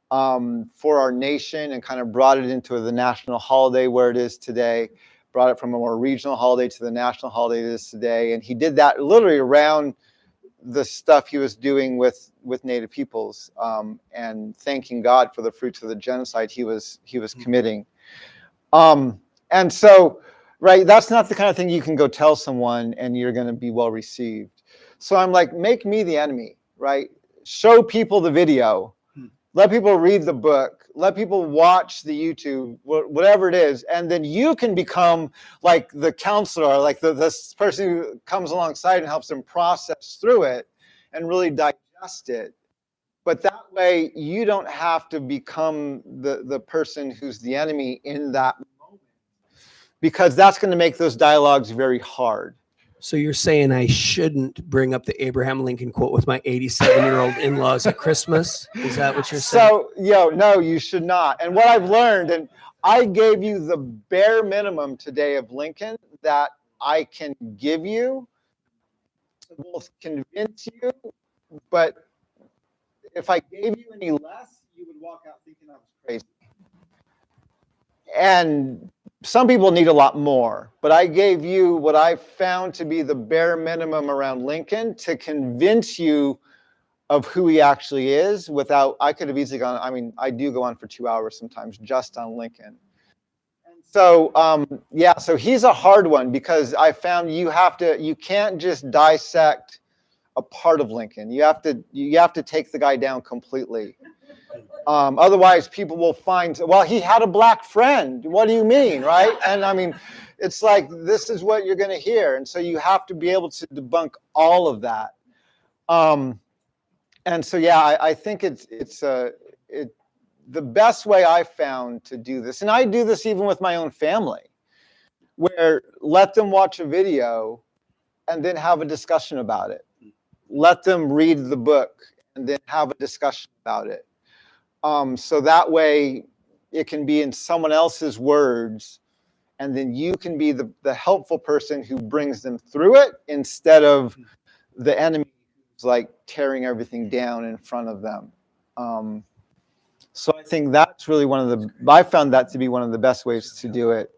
for our nation and kind of brought it into the national holiday where it is today, brought it from a more regional holiday to the national holiday it is today. And he did that literally around the stuff he was doing with Native peoples and thanking God for the fruits of the genocide he was committing. And so, right, that's not the kind of thing you can go tell someone and you're going to be well received. So I'm like, make me the enemy, right? Show people the video. Let people read the book. Let people watch the YouTube, whatever it is. And then you can become like the counselor, like this person who comes alongside and helps them process through it and really digest it. But that way, you don't have to become the person who's the enemy in that moment, because that's going to make those dialogues very hard. So you're saying I shouldn't bring up the Abraham Lincoln quote with my 87-year-old in-laws at Christmas? Is that what you're saying? So, no, you should not. And what I've learned, and I gave you the bare minimum today of Lincoln that I can give you to both convince you, but if I gave you any less, you would walk out thinking I was crazy. And some people need a lot more, but I gave you what I found to be the bare minimum around Lincoln to convince you of who he actually is without, I could have easily gone, I mean, I do go on for 2 hours sometimes just on Lincoln. And so, yeah, so he's a hard one because I found you can't just dissect a part of Lincoln. You have to take the guy down completely. Otherwise, people will find, well, he had a black friend. What do you mean, right? And I mean, it's like, this is what you're going to hear. And so you have to be able to debunk all of that. And so, yeah, I think the best way I found to do this, and I do this even with my own family, where let them watch a video and then have a discussion about it. Let them read the book and then have a discussion about it. So that way it can be in someone else's words, and then you can be the helpful person who brings them through it instead of the enemy who's like tearing everything down in front of them. So I think that's really I found that to be one of the best ways to do it.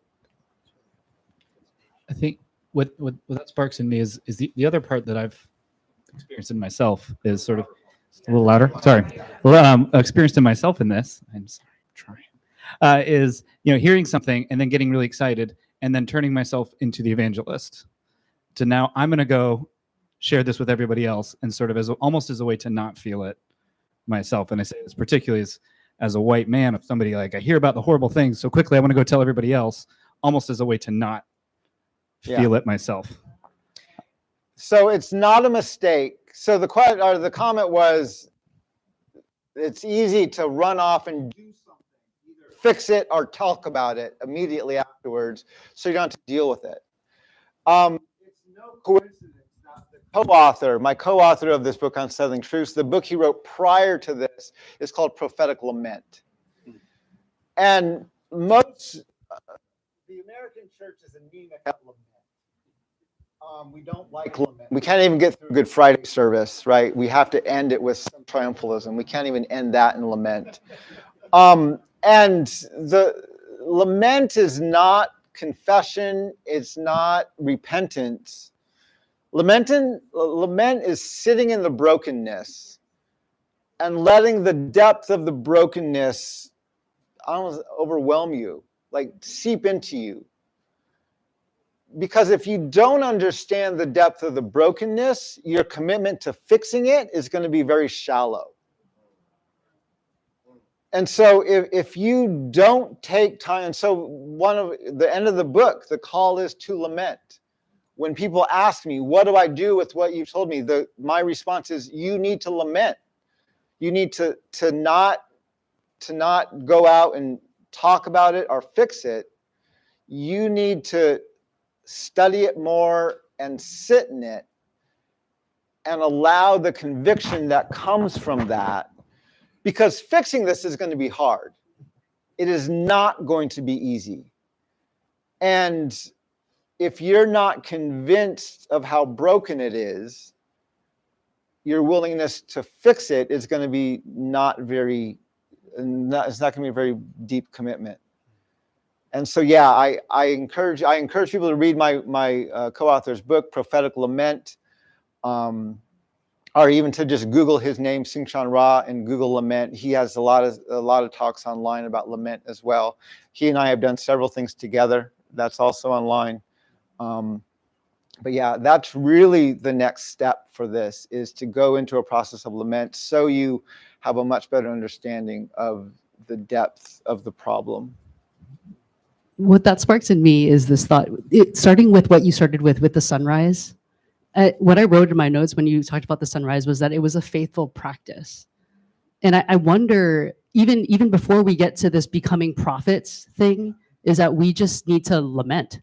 I think what that sparks in me is the other part that I've experienced in myself is sort of a little louder. Sorry, experienced in myself in this. I'm sorry, trying. Is hearing something and then getting really excited and then turning myself into the evangelist. To now I'm going to go share this with everybody else, and sort of almost as a way to not feel it myself. And I say this particularly as a white man, if somebody like I hear about the horrible things so quickly, I want to go tell everybody else, almost as a way to not feel it myself. So it's not a mistake. So the comment was, it's easy to run off and do something, either fix it or talk about it immediately afterwards, so you don't have to deal with it. It's no coincidence that my co-author of this book, Unsettling Truths, the book he wrote prior to this is called Prophetic Lament. And the American church is anemic at lament. We don't like lament. We can't even get through Good Friday service, right? We have to end it with some triumphalism. We can't even end that in lament. And the lament is not confession. It's not repentance. Lament is sitting in the brokenness and letting the depth of the brokenness almost overwhelm you, like seep into you. Because if you don't understand the depth of the brokenness, your commitment to fixing it is going to be very shallow. And so if you don't take time, and so one of the end of the book, the call is to lament. When people ask me, what do I do with what you told me? My response is, you need to lament. You need to not go out and talk about it or fix it. You need to study it more and sit in it and allow the conviction that comes from that, because fixing this is going to be hard. It is not going to be easy. And if you're not convinced of how broken it is, your willingness to fix it is going to be it's not going to be a very deep commitment. And so, yeah, I encourage people to read my co-author's book, Prophetic Lament, or even to just Google his name, Soong-Chan Rah, and Google lament. He has a lot of talks online about lament as well. He and I have done several things together. That's also online. But yeah, that's really the next step for this, is to go into a process of lament so you have a much better understanding of the depth of the problem. What that sparks in me is this thought, starting with what you started with the sunrise. What I wrote in my notes when you talked about the sunrise was that it was a faithful practice. And I wonder, even before we get to this becoming prophets thing, is that we just need to lament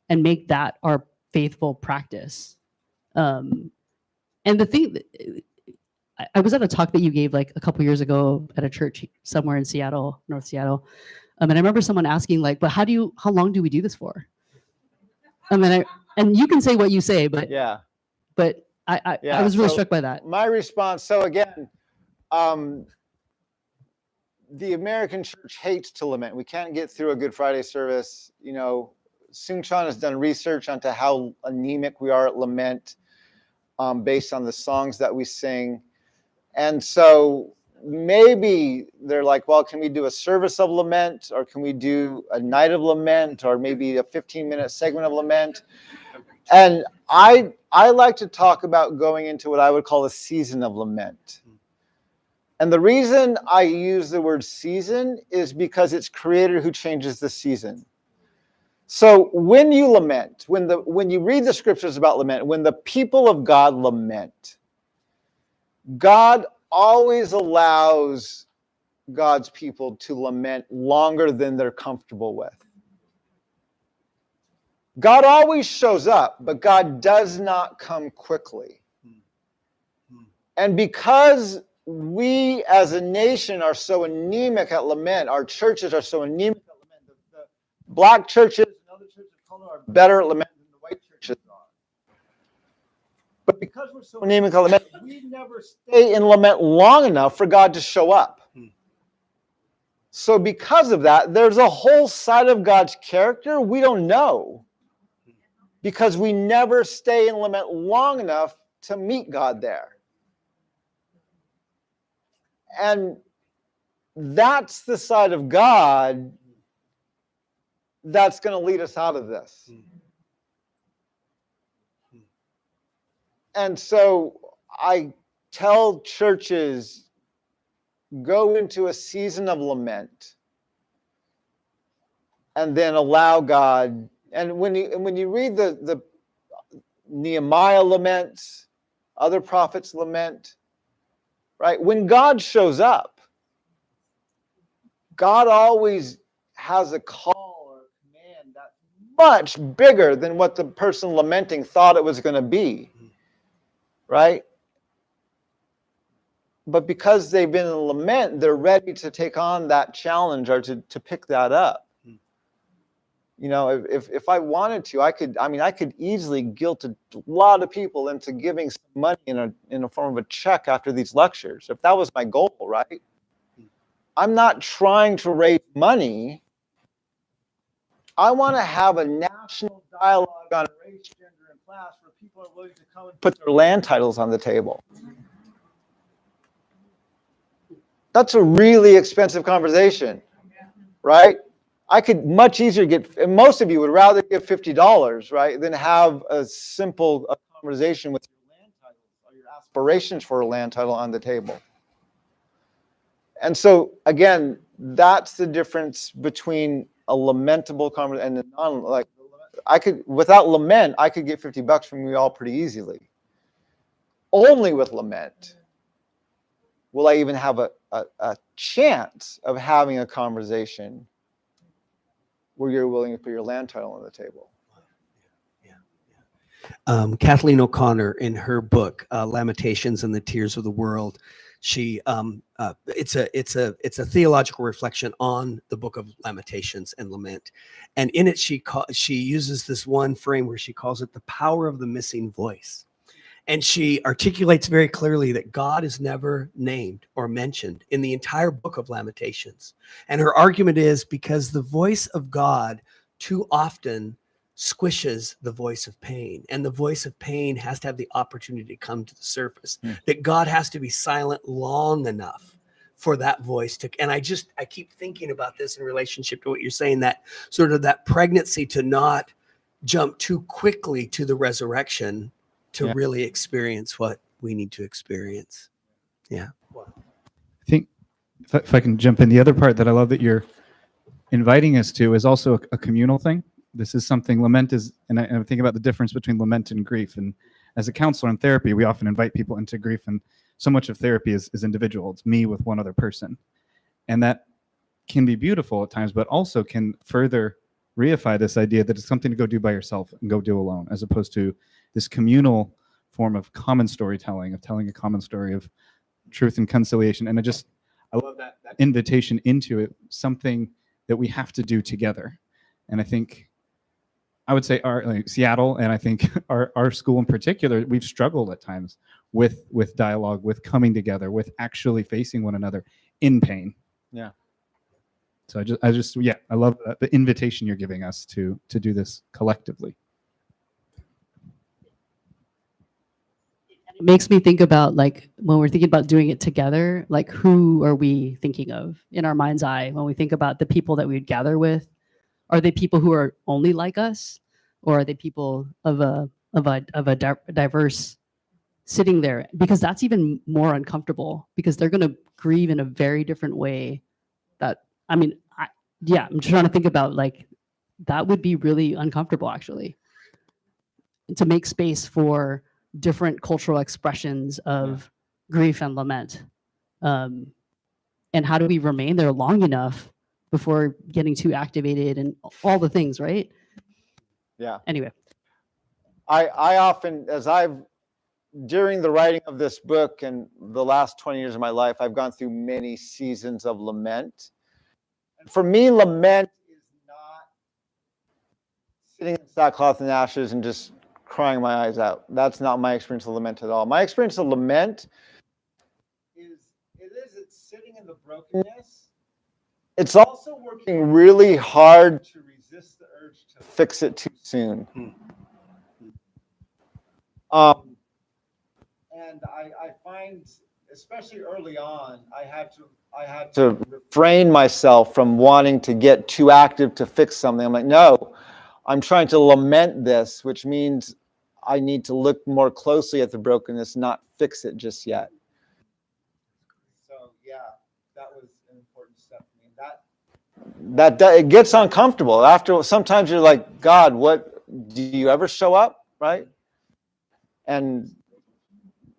and make that our faithful practice. And the thing, I was at a talk that you gave like a couple years ago at a church somewhere in Seattle, North Seattle. And I remember someone asking like, but how long do we do this for? And you can say what you say, but Yeah. I Yeah, was really so struck by that. My response, so again, the American church hates to lament. We can't get through a Good Friday service. You know, Soong-Chan has done research onto how anemic we are at lament based on the songs that we sing. And so maybe they're like, well, can we do a service of lament, or can we do a night of lament, or maybe a 15-minute segment of lament? And I like to talk about going into what I would call a season of lament. And the reason I use the word season is because it's Creator who changes the season. So when you lament, when you read the scriptures about lament, when the people of God lament, God always allows God's people to lament longer than they're comfortable with. God always shows up, but God does not come quickly. And because we as a nation are so anemic at lament, our churches are so anemic at lament, the black churches and other churches of color are better at lament than the white churches are. But because we're so anemic at lament, we never stay in lament long enough for God to show up. So because of that, there's a whole side of God's character we don't know, because we never stay in lament long enough to meet God there. And that's the side of God that's going to lead us out of this. And so I tell churches, go into a season of lament and then allow God. And when you read the Nehemiah laments, other prophets lament, right? When God shows up, God always has a call or a command that's much bigger than what the person lamenting thought it was going to be, right? But because they've been in lament, they're ready to take on that challenge or to pick that up. You know, if I wanted to, I could easily guilt a lot of people into giving some money in a form of a check after these lectures, if that was my goal, right? I'm not trying to raise money. I want to have a national dialogue on race, gender, and class where people are willing to come and put their land titles on the table. That's a really expensive conversation, right? I could much easier get, most of you would rather give $50, right, than have a simple conversation with your land title or your aspirations for a land title on the table. And so, again, that's the difference between a lamentable conversation and a non, without lament, I could get $50 from you all pretty easily. Only with lament will I even have a chance of having a conversation where you're willing to put your land title on the table. Kathleen O'Connor, in her book Lamentations and the Tears of the World, she it's a theological reflection on the book of Lamentations and lament, and in it she uses this one frame where she calls it the power of the missing voice. And she articulates very clearly that God is never named or mentioned in the entire book of Lamentations. And her argument is because the voice of God too often squishes the voice of pain. And the voice of pain has to have the opportunity to come to the surface. That God has to be silent long enough for that voice to, and I keep thinking about this in relationship to what you're saying, that sort of that pregnancy to not jump too quickly to the resurrection to really experience what we need to experience. Yeah. I think if I can jump in, the other part that I love that you're inviting us to is also a communal thing. This is something lament is, and I think about the difference between lament and grief. And as a counselor in therapy, we often invite people into grief, and so much of therapy is individual. It's me with one other person. And that can be beautiful at times, but also can further reify this idea that it's something to go do by yourself and go do alone, as opposed to this communal form of common storytelling, of telling a common story of truth and conciliation. And I love that invitation into it, something that we have to do together. And I think, I would say Seattle, and I think our school in particular, we've struggled at times with dialogue, with coming together, with actually facing one another in pain. Yeah. So I love the invitation you're giving us to do this collectively. It makes me think about, like, when we're thinking about doing it together, like, who are we thinking of in our mind's eye when we think about the people that we would gather with? Are they people who are only like us, or are they people of a diverse sitting there? Because that's even more uncomfortable, because they're going to grieve in a very different way. I'm trying to think about, like, that would be really uncomfortable, actually, to make space for different cultural expressions of grief and lament. And how do we remain there long enough before getting too activated and all the things, right? Yeah. Anyway. I often, during the writing of this book and the last 20 years of my life, I've gone through many seasons of lament. And for me, lament is not sitting in sackcloth and ashes and just crying my eyes out. That's not my experience of lament at all. My experience of lament is it's sitting in the brokenness. It's also working really hard to resist the urge to fix it too soon. And I find, especially early on, I had to refrain myself from wanting to get too active to fix something. I'm like, no, I'm trying to lament this, which means I need to look more closely at the brokenness, not fix it just yet. So yeah, that was an important step for me. That it gets uncomfortable. After sometimes you're like, God, what do you ever show up, right? And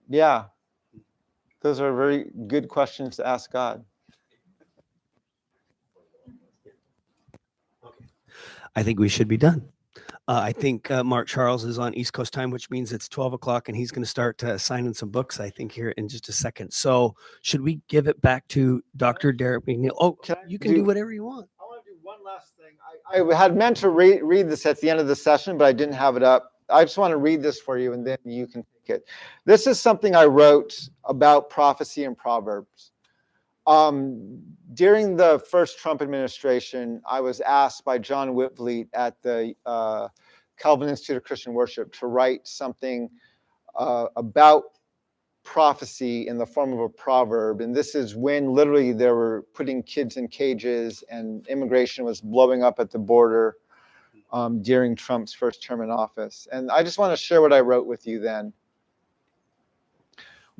yeah, those are very good questions to ask God. I think we should be done. I think Mark Charles is on East Coast time, which means it's 12 o'clock, and he's going to start signing some books, I think, here in just a second. So should we give it back to Dr. Derek McNeil? Oh, you can do whatever you want. I want to do one last thing. I had meant to read this at the end of the session, but I didn't have it up. I just want to read this for you, and then you can take it. This is something I wrote about prophecy and Proverbs. During the first Trump administration, I was asked by John Whitvleet at the Calvin Institute of Christian Worship to write something about prophecy in the form of a proverb. And this is when literally they were putting kids in cages and immigration was blowing up at the border during Trump's first term in office. And I just want to share what I wrote with you then.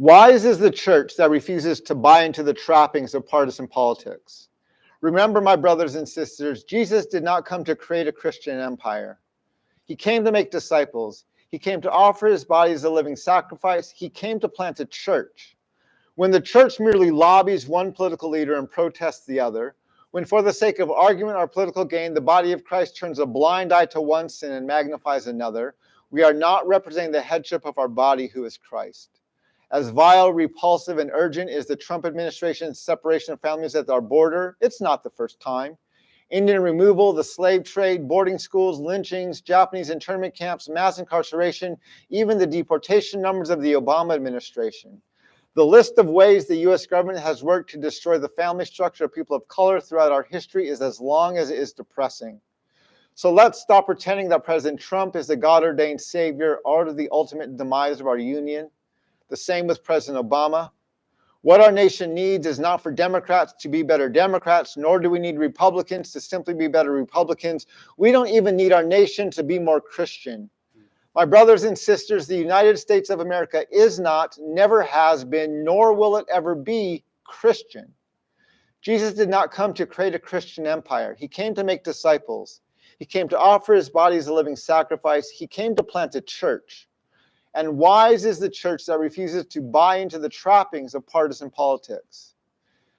Wise is the church that refuses to buy into the trappings of partisan politics. Remember, my brothers and sisters, Jesus did not come to create a Christian empire. He came to make disciples. He came to offer his body as a living sacrifice. He came to plant a church. When the church merely lobbies one political leader and protests the other, when for the sake of argument or political gain, the body of Christ turns a blind eye to one sin and magnifies another, we are not representing the headship of our body, who is Christ. As vile, repulsive, and urgent is the Trump administration's separation of families at our border, it's not the first time. Indian removal, the slave trade, boarding schools, lynchings, Japanese internment camps, mass incarceration, even the deportation numbers of the Obama administration. The list of ways the U.S. government has worked to destroy the family structure of people of color throughout our history is as long as it is depressing. So let's stop pretending that President Trump is the God-ordained savior or the ultimate demise of our union. The same with President Obama. What our nation needs is not for Democrats to be better Democrats, nor do we need Republicans to simply be better Republicans. We don't even need our nation to be more Christian. My brothers and sisters, the United States of America is not, never has been, nor will it ever be Christian. Jesus did not come to create a Christian empire. He came to make disciples. He came to offer his body as a living sacrifice. He came to plant a church. And wise is the church that refuses to buy into the trappings of partisan politics.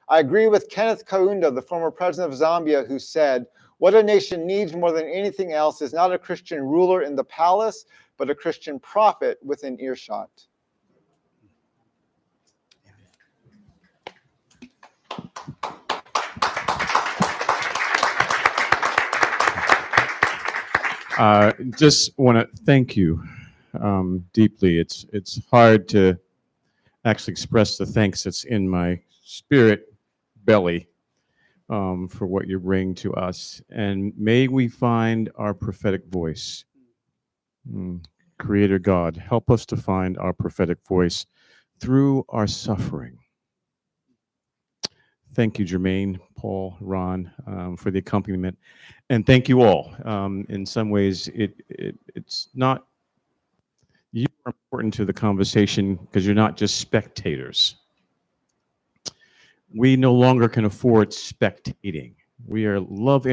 I agree with Kenneth Kaunda, the former president of Zambia, who said, What a nation needs more than anything else is not a Christian ruler in the palace, but a Christian prophet within earshot. Just want to thank you deeply. It's hard to actually express the thanks that's in my spirit belly for what you bring to us. And may we find our prophetic voice. Creator God, help us to find our prophetic voice through our suffering. Thank you, Jermaine, Paul, Ron, for the accompaniment. And thank you all. In some ways, it's not, you are important to the conversation because you're not just spectators. We no longer can afford spectating. We are love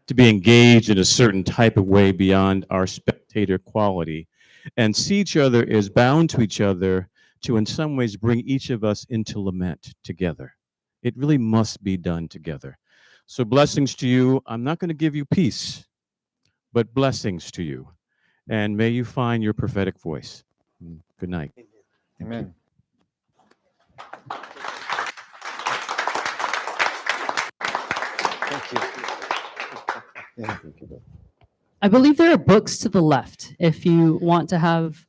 to be engaged in a certain type of way beyond our spectator quality and see each other as bound to each other to in some ways bring each of us into lament together. It really must be done together. So blessings to you. I'm not going to give you peace, but blessings to you. And may you find your prophetic voice. Good night. Amen. Thank you. Yeah. I believe there are books to the left if you want to have